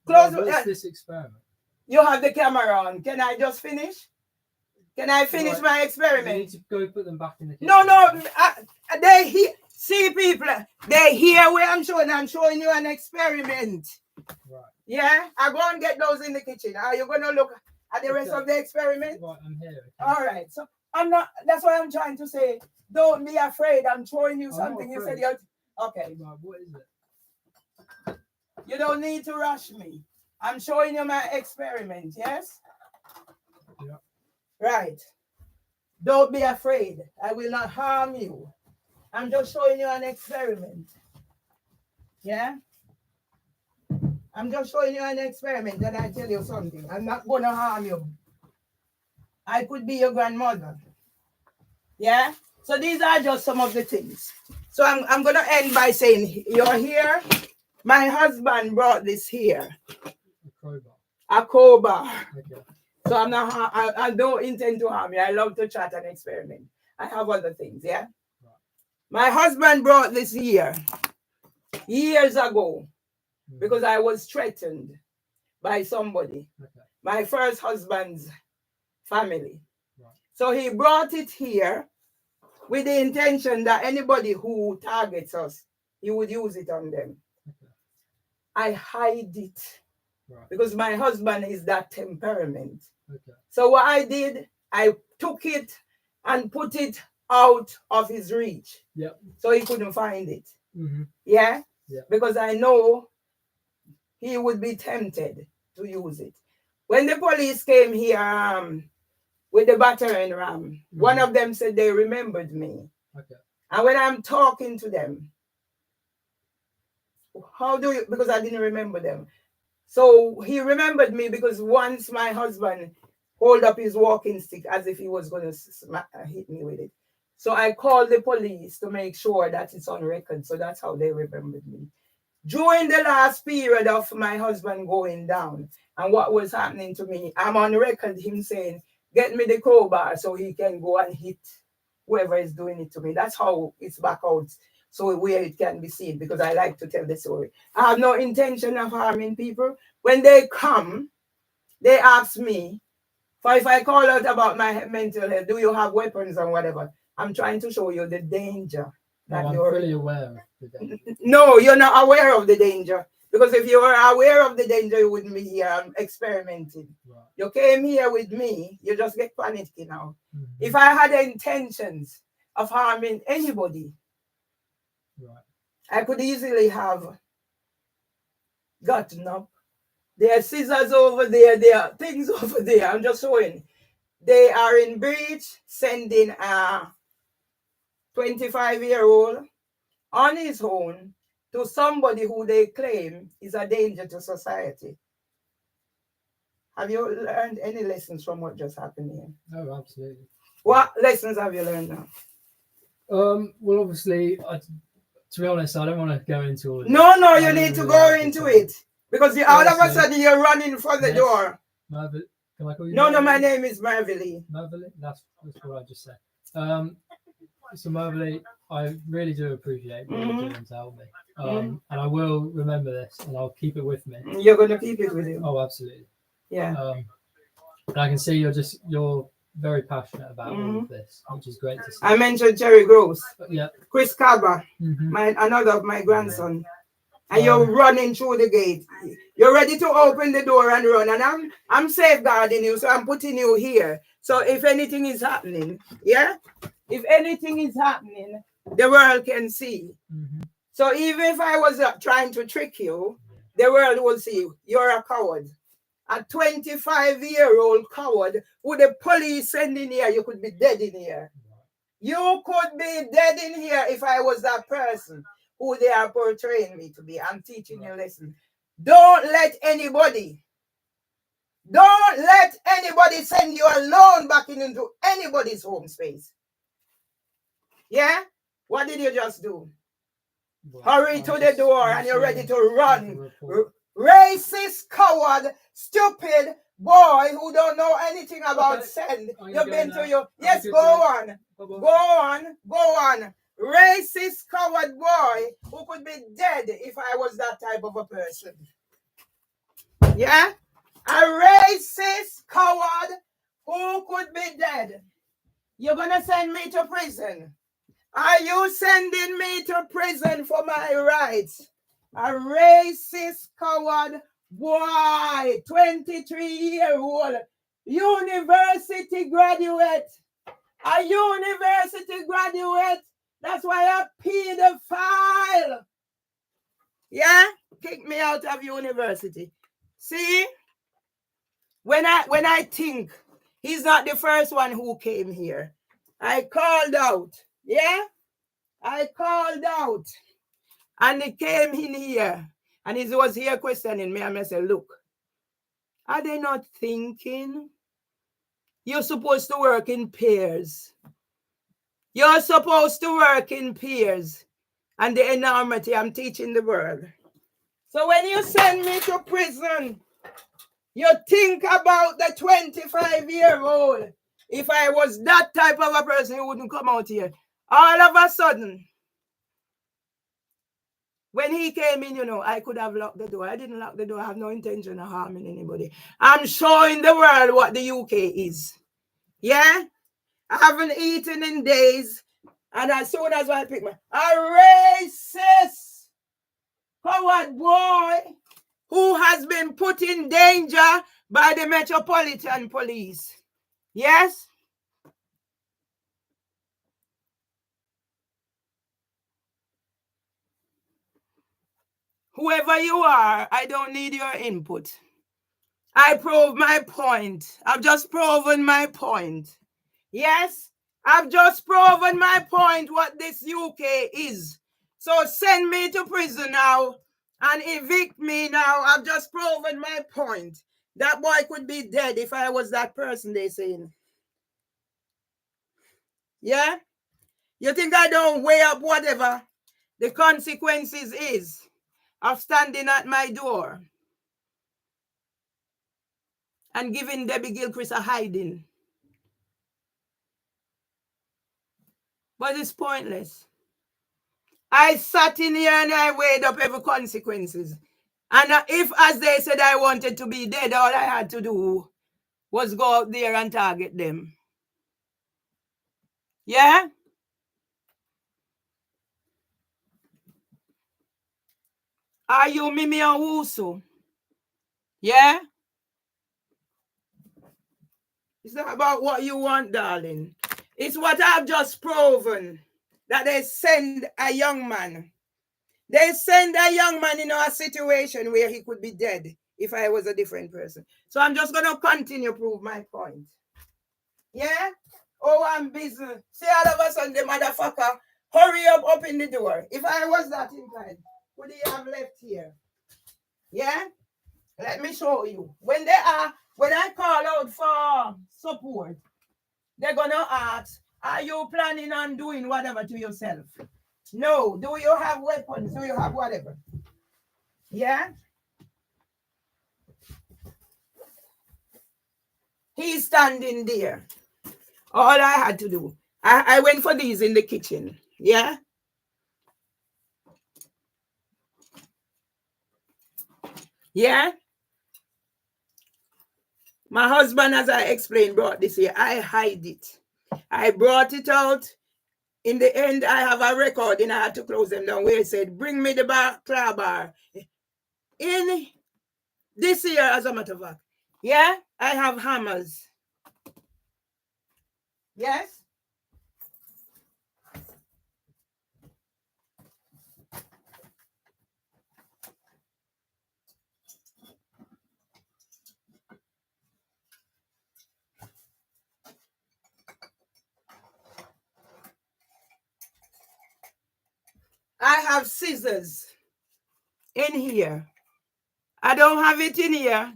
Close. What's this experiment? You have the camera on. Can I just finish? Can I finish my experiment? You need to go put them back in the kitchen. No. They hear. See, people, they hear where I'm showing. I'm showing you an experiment. Right. Yeah? I go and get those in the kitchen. Are you going to look at the rest of the experiment? Right, I'm here. Okay. All right. So I'm not, that's why I'm trying to say, don't be afraid. I'm showing you something. You said you're, okay. Right, what is it? You don't need to rush me. I'm showing you my experiment, yes? Yeah. Right. Don't be afraid. I will not harm you. I'm just showing you an experiment. Yeah? I'm just showing you an experiment and I tell you something. I'm not going to harm you. I could be your grandmother. Yeah? So these are just some of the things. So I'm going to end by saying, you're here. My husband brought this here. A crowbar. Okay. So I don't intend to harm you. I love to chat and experiment. I have other things, yeah? My husband brought this here years ago because I was threatened by somebody, my first husband's family. Right. So he brought it here with the intention that anybody who targets us, he would use it on them. Okay. I hide it because my husband is that temperament. Okay. So what I did, I took it and put it out of his reach. Yep. So he couldn't find it. Mm-hmm. Yeah? Yep. Because I know he would be tempted to use it. When the police came here with the battering ram, one of them said they remembered me. Okay. And when I'm talking to them, how do you, because I didn't remember them. So he remembered me because once my husband hold up his walking stick as if he was going to hit me with it. So I called the police to make sure that it's on record. So that's how they remembered me. During the last period of my husband going down and what was happening to me, I'm on record him saying, get me the crowbar so he can go and hit whoever is doing it to me. That's how it's back out. So where it can be seen, because I like to tell the story. I have no intention of harming people. When they come, they ask me, for if I call out about my mental health, do you have weapons or whatever? I'm trying to show you the danger. That I'm fully aware of the danger. No, you're not aware of the danger. Because if you were aware of the danger, you wouldn't be here experimenting. Right. You came here with me, you just get panicky now. Mm-hmm. If I had intentions of harming anybody, right, I could easily have gotten up. There are scissors over there, there are things over there. I'm just showing. They are in breach, sending a 25-year-old on his own to somebody who they claim is a danger to society. Have you learned any lessons from what just happened here? Oh, absolutely. What lessons have you learned now? Well, obviously, to be honest, I don't want to go into all of this. No, you need to go into it. Because all of a sudden you're running for the door. Mervelee, can I call you? No, my name is Mervelee. Mervelee? That's what I just said. So Mervelee, I really do appreciate what you're doing to help me. And I will remember this and I'll keep it with me. You're going to keep it with you? Oh, absolutely. Yeah. And I can see you're very passionate about all of this, which is great to see. I mentioned Cherry Gross. Yeah. Chris Carver, another of my grandson. And you're running through the gate. You're ready to open the door and run. And I'm safeguarding you, so I'm putting you here. So if anything is happening, if anything is happening, the world can see. So even if I was trying to trick you, the world will see you're a coward. A 25-year-old coward who the police send in here, you could be dead in here. You could be dead in here if I was that person who they are portraying me to be. I'm teaching you a lesson. Don't let anybody send you alone back into anybody's home space. Yeah? What did you just do? Hurry to the door and you're ready to run. Racist, coward, stupid boy who don't know anything about send. You've been to your... Yes, go on. Go on. Racist, coward boy who could be dead if I was that type of a person. Yeah? A racist, coward who could be dead. You're going to send me to prison. Are you sending me to prison for my rights? A racist, coward boy, 23-year-old, university graduate. A university graduate. That's why a pedophile. Yeah? Kick me out of university. See? When I think he's not the first one who came here. I called out. Yeah? I called out. And he came in here. And he was here questioning me. And I said, look, are they not thinking? You're supposed to work in pairs. You're supposed to work in pairs. And the enormity, I'm teaching the world. So when you send me to prison, you think about the 25-year-old. If I was that type of a person, he wouldn't come out here. All of a sudden, when he came in, I could have locked the door. I didn't lock the door. I have no intention of harming anybody. I'm showing the world what the UK is. Yeah? I haven't eaten in days. And as soon as I pick a racist, coward boy who has been put in danger by the Metropolitan police. Yes? Whoever you are, I don't need your input. I prove my point. I've just proven my point. Yes? I've just proven my point what this UK is. So send me to prison now and evict me now. I've just proven my point. That boy could be dead if I was that person they saying. Yeah? You think I don't weigh up whatever the consequences is of standing at my door and giving Debbie Gilchrist a hiding? But it's pointless. I sat in here and I weighed up every consequences. And if, as they said, I wanted to be dead, all I had to do was go out there and target them. Yeah? Are you Mimi or OWUSO? Yeah? It's not about what you want, darling. It's what I've just proven. That they send a young man. They send a young man in a situation where he could be dead if I was a different person. So I'm just going to continue to prove my point. Yeah? Oh, I'm busy. See, all of a sudden, the motherfucker, hurry up in the door. If I was that inclined, would he have left here? Yeah? Let me show you. When they are when I call out for support, they're gonna ask, are you planning on doing whatever to yourself? No. Do you have weapons? Do you have whatever? Yeah? He's standing there. All I had to do, I went for these in the kitchen. Yeah? Yeah? My husband, as I explained, brought this here. I hide it. I brought it out. In the end, I have a record and I had to close them down where it said, bring me the claw bar. In this year, as a matter of fact. Yeah? I have hammers. Yes? I have scissors in here. I don't have it in here.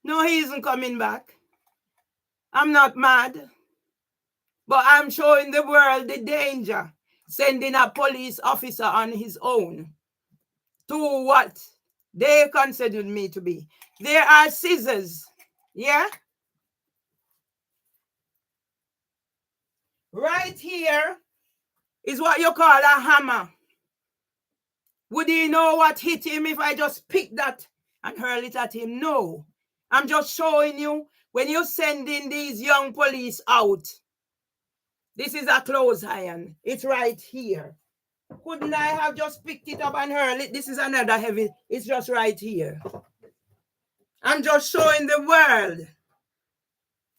No, he isn't coming back. I'm not mad. But I'm showing the world the danger. Sending a police officer on his own to what they considered me to be. There are scissors. Yeah? Right here is what you call a hammer. Would he know what hit him if I just pick that and hurl it at him? No. I'm just showing you when you're sending these young police out. This is a clothes iron. It's right here. Couldn't I have just picked it up and hurl it? This is another heavy. It's just right here. I'm just showing the world.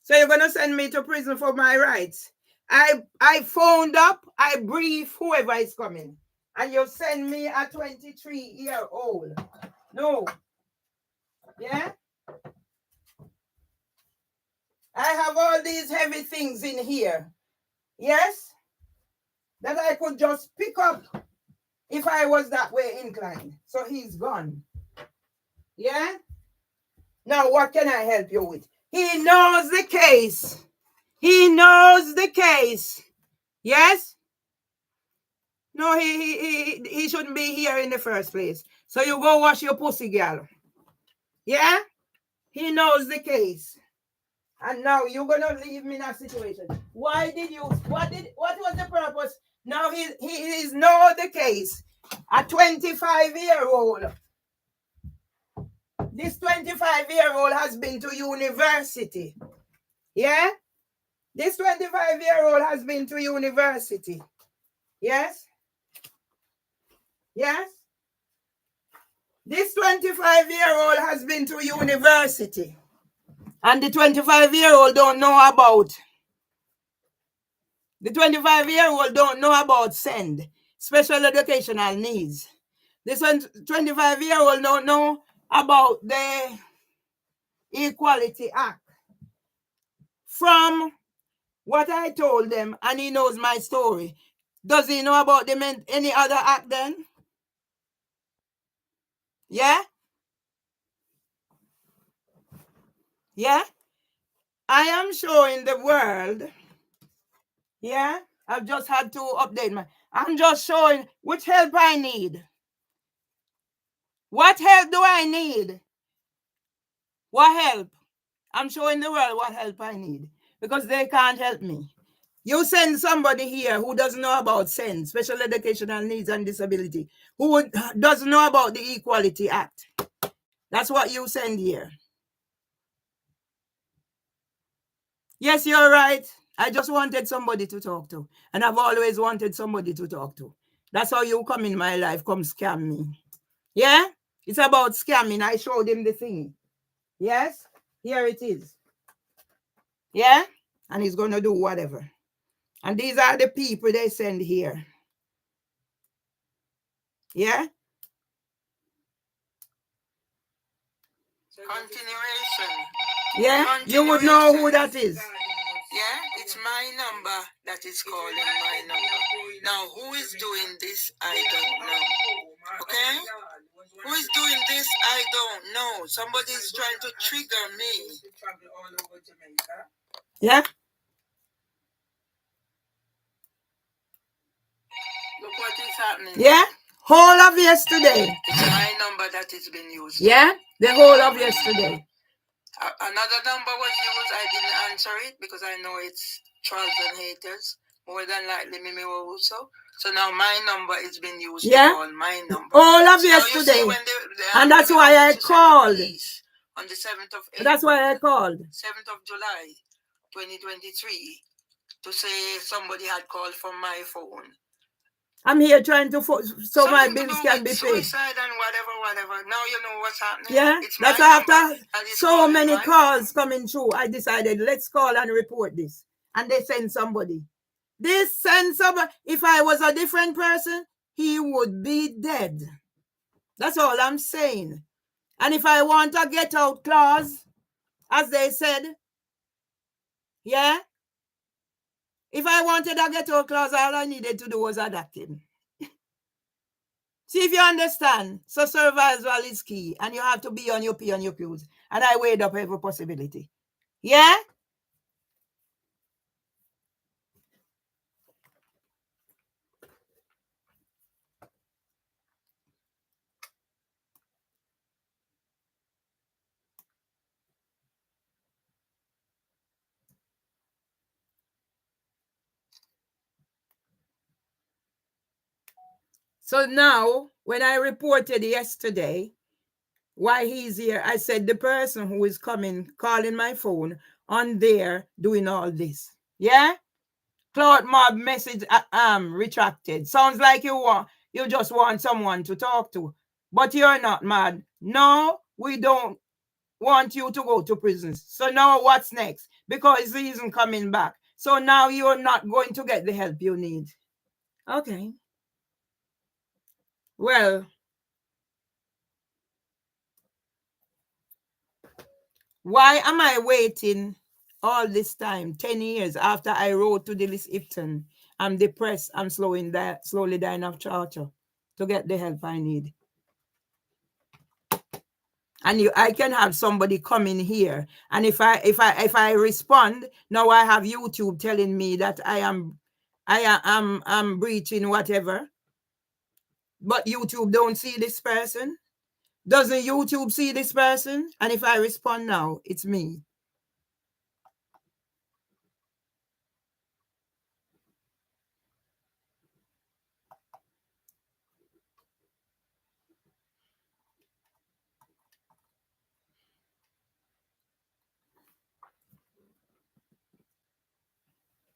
So you're going to send me to prison for my rights. I phoned up, I brief whoever is coming. And you send me a 23-year-old. No. Yeah? I have all these heavy things in here. Yes? That I could just pick up if I was that way inclined. So he's gone. Yeah? Now what can I help you with? He knows the case. He knows the case. Yes? No, he shouldn't be here in the first place. So you go wash your pussy, girl. Yeah? He knows the case. And now you're gonna leave me in that situation. Why did you what was the purpose? Now he is know the case. A 25-year-old. This 25-year-old has been to university. Yeah? This 25-year-old has been to university. Yes? Yes? This 25-year-old has been to university. And the 25-year-old don't know about. The 25-year-old don't know about SEND, special educational needs. This 25-year-old don't know about the Equality Act. From what I told them, and he knows my story, does he know about any other act then? Yeah? Yeah? I am showing the world. Yeah? I've just had to update I'm just showing which help I need. What help do I need? What help? I'm showing the world what help I need. Because they can't help me. You send somebody here who doesn't know about SEND, Special Educational Needs and Disability, who doesn't know about the Equality Act. That's what you send here. Yes, you're right. I just wanted somebody to talk to. And I've always wanted somebody to talk to. That's how you come in my life, come scam me. Yeah? It's about scamming. I showed him the thing. Yes? Here it is. Yeah? And he's going to do whatever. And these are the people they send here. Yeah? Continuation. Yeah? You would know who that is. Yeah, it's my number that is calling my number. Now, who is doing this, I don't know. Okay? Who is doing this? I don't know. Somebody is trying to trigger me. Yeah? Look what is happening. Yeah? Whole of yesterday. It's my number that is being used. Yeah? The whole of yesterday. Another number was used. I didn't answer it because I know it's trolls and haters. More than likely, me also. So now my number is being used to call my number. All of so yesterday. When and that's why I called. On the 7th of April. That's why I called. 7th of July, 2023, to say somebody had called from my phone. I'm here trying to so my bills can be paid. Suicide and whatever. Now you know what's happening. Yeah, that's after so many calls coming through. I decided let's call and report this, and they send somebody. They send somebody. If I was a different person, he would be dead. That's all I'm saying. And if I want a get out clause, as they said, yeah. If I wanted a get out clause, all I needed to do was adapt him. See if you understand. So survival is key, and you have to be on your P and your Qs. And I weighed up every possibility. Yeah? So now, when I reported yesterday why he's here, I said the person who is coming, calling my phone on there, doing all this. Yeah? Cloud mob message retracted. Sounds like you just want someone to talk to. But you're not mad. No, we don't want you to go to prison. So now what's next? Because he isn't coming back. So now you're not going to get the help you need. Okay. Well, why am I waiting all this time, 10 years after I wrote to Dillis Ipton? I'm depressed. I'm slowly dying of torture to get the help I need. And I can have somebody come in here, and if I respond, now I have YouTube telling me that I'm breaching whatever. But YouTube don't see this person. Doesn't YouTube see this person? And if I respond now, it's me.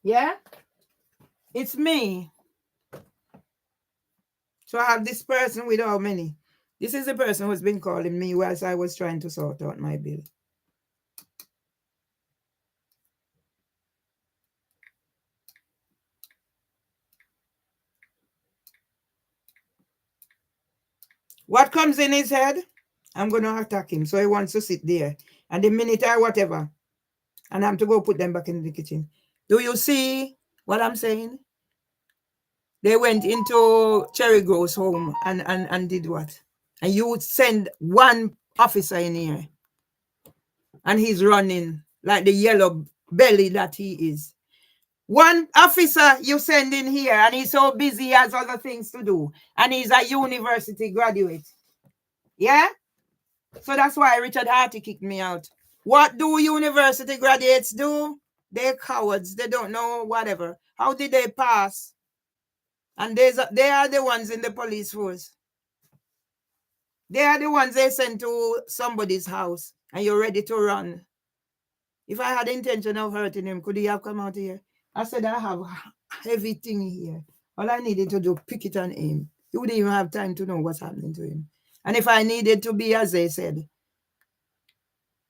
Yeah? It's me. So I have this person with how many? This is the person who's been calling me whilst I was trying to sort out my bill. What comes in his head? I'm going to attack him. So he wants to sit there. And the minute I whatever, and I'm to go put them back in the kitchen. Do you see what I'm saying? They went into Cherry Grove's home and did what? And you would send one officer in here. And he's running like the yellow belly that he is. One officer you send in here, and he's so busy, he has other things to do. And he's a university graduate. Yeah? So that's why Richard Harty kicked me out. What do university graduates do? They're cowards. They don't know whatever. How did they pass? And they are the ones in the police force. They are the ones they send to somebody's house, and you're ready to run. If I had the intention of hurting him, could he have come out here? I said, I have heavy thing here. All I needed to do, pick it and aim. You wouldn't even have time to know what's happening to him. And if I needed to be, as they said,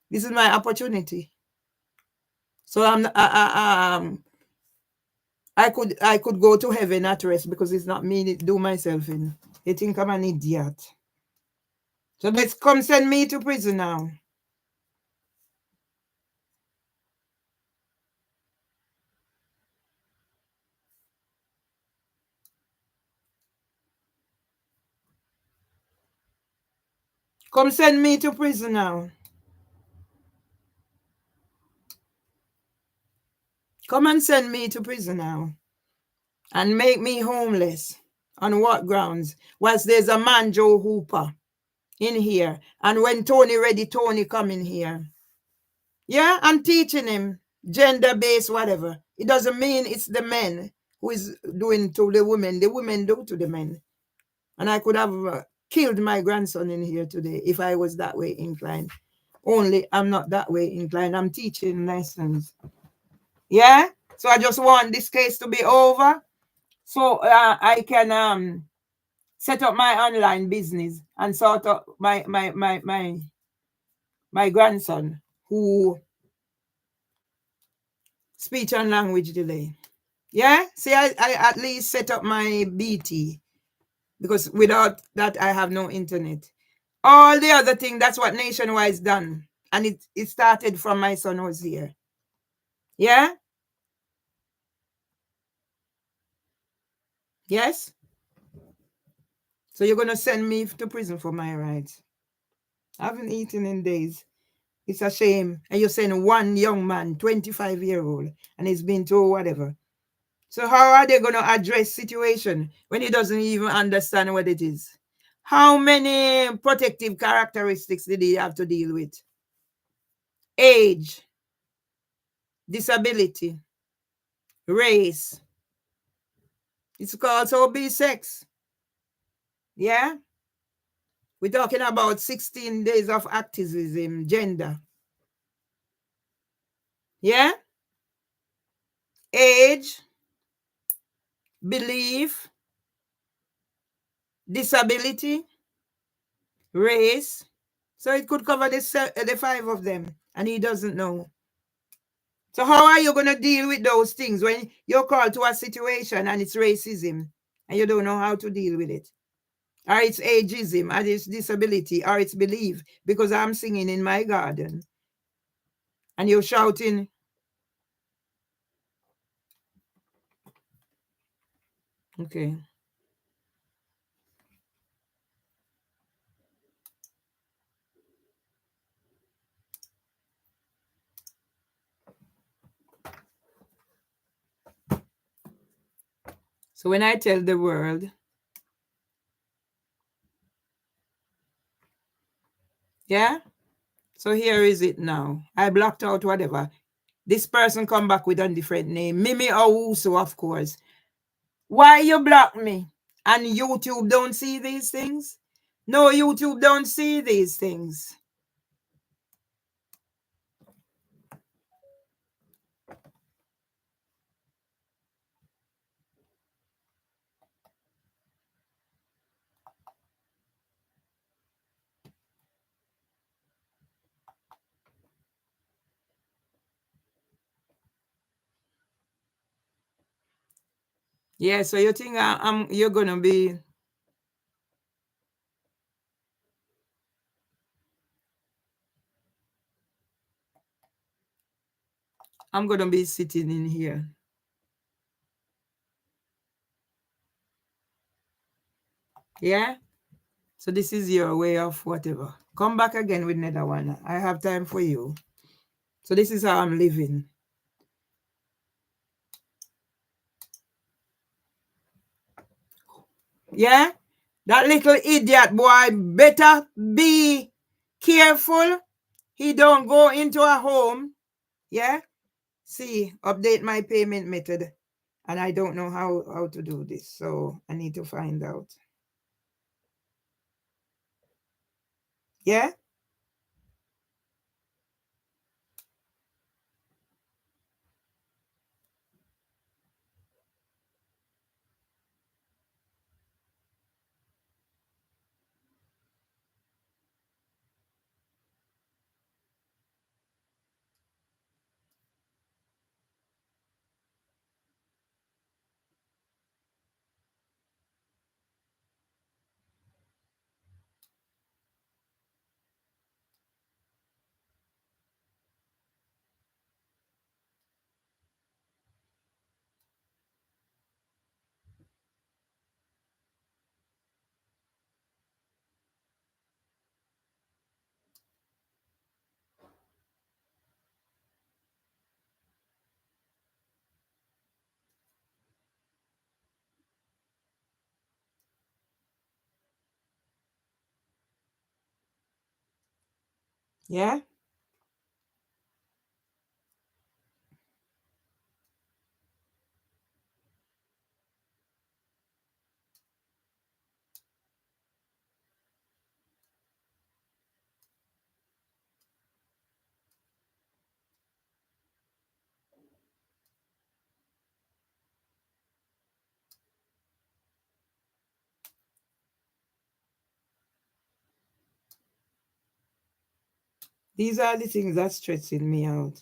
this is my opportunity. So I could go to heaven at rest because it's not me do myself in. They think I'm an idiot. So let's come send me to prison now. Come send me to prison now. Come and send me to prison now. And make me homeless. On what grounds? Whilst there's a man, Joe Hooper, in here. And when Tony ready, Tony come in here. Yeah, I'm teaching him gender-based whatever. It doesn't mean it's the men who is doing to the women. The women do to the men. And I could have killed my grandson in here today if I was that way inclined. Only I'm not that way inclined. I'm teaching lessons. Yeah? So I just want this case to be over so I can set up my online business and sort out my grandson who speech and language delay. Yeah? See, I at least set up my BT because without that I have no internet. All the other thing, that's what Nationwide's done. And it started from my son who was here. Yeah? Yes? So you're going to send me to prison for my rights. I haven't eaten in days. It's a shame. And you're saying one young man, 25-year-old, and he's been through whatever. So how are they going to address situation when he doesn't even understand what it is? How many protective characteristics did he have to deal with? Age, disability, race. It's called so be sex. Yeah? We're talking about 16 days of activism, gender. Yeah? Age, belief, disability, race. So it could cover the 5 of them, and he doesn't know. So how are you going to deal with those things when you're called to a situation and it's racism and you don't know how to deal with it? Or it's ageism, or it's disability, or it's belief, because I'm singing in my garden and you're shouting. Okay. So when I tell the world, yeah, so here is it now. I blocked out whatever. This person come back with a different name. Mimi OWUSO, of course. Why you block me? And YouTube don't see these things? No, YouTube don't see these things. Yeah, so you think you're gonna be I'm gonna be sitting in here. Yeah? So this is your way of whatever. Come back again with another one. I have time for you. So this is how I'm living. Yeah? That little idiot boy better be careful. He don't go into a home. Yeah? See, update my payment method. And I don't know how to do this. So I need to find out. Yeah? Yeah. These are the things that's stressing me out.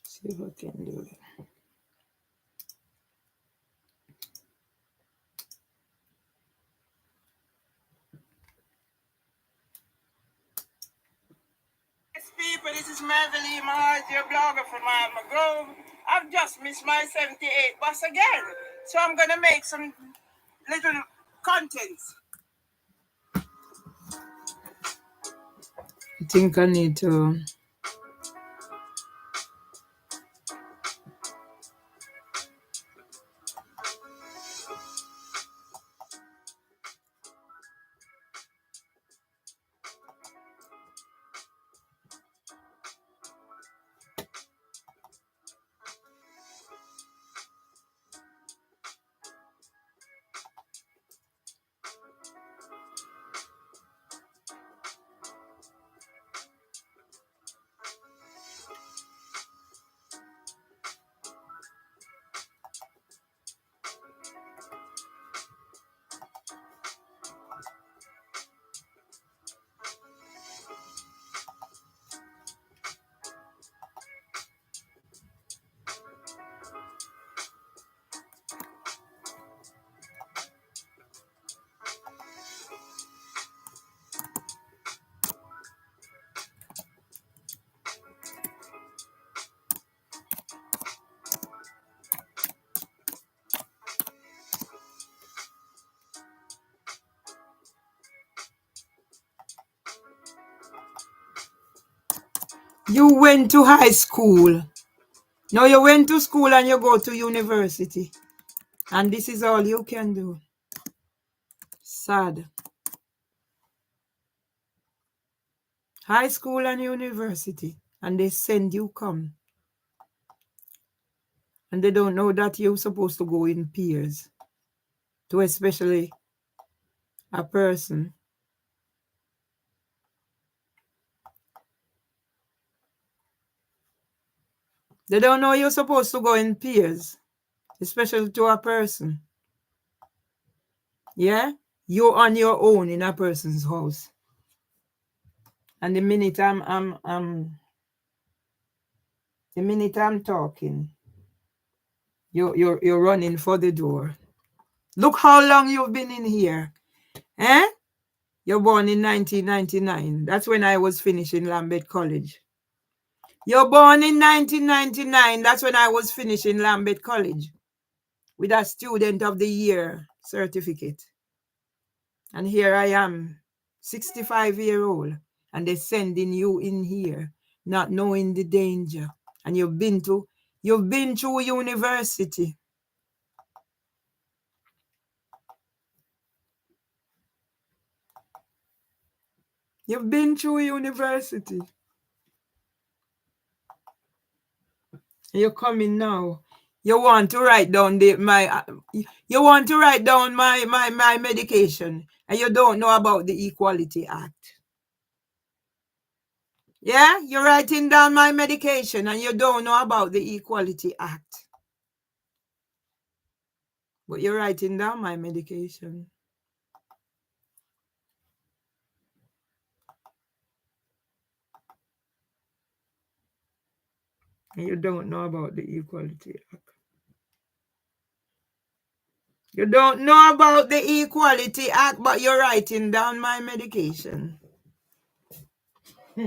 See if I can do it. is Mervelee Myers, your blogger from Alma Grove. I've just missed my 78 bus again, so I'm gonna make some little contents. I think I need to. You went to high school. No, you went to school and you go to university. And this is all you can do. Sad. High school and university. And they send you come. And they don't know that you're supposed to go in pairs. To especially a person. They don't know you're supposed to go in pairs. Especially to a person. Yeah? You're on your own in a person's house. And the minute I'm talking, you're running for the door. Look how long you've been in here. Eh? You're born in 1999. That's when I was finishing Lambeth College. You're born in 1999. That's when I was finishing Lambeth College. With a Student of the Year certificate. And here I am, 65-year-old. And they're sending you in here, not knowing the danger. And you've been through university. You've been through university. You're coming now. You want to write down my medication, and you don't know about the Equality Act. Yeah, you're writing down my medication, and you don't know about the Equality Act. But you're writing down my medication. And you don't know about the Equality Act. You don't know about the Equality Act, but you're writing down my medication.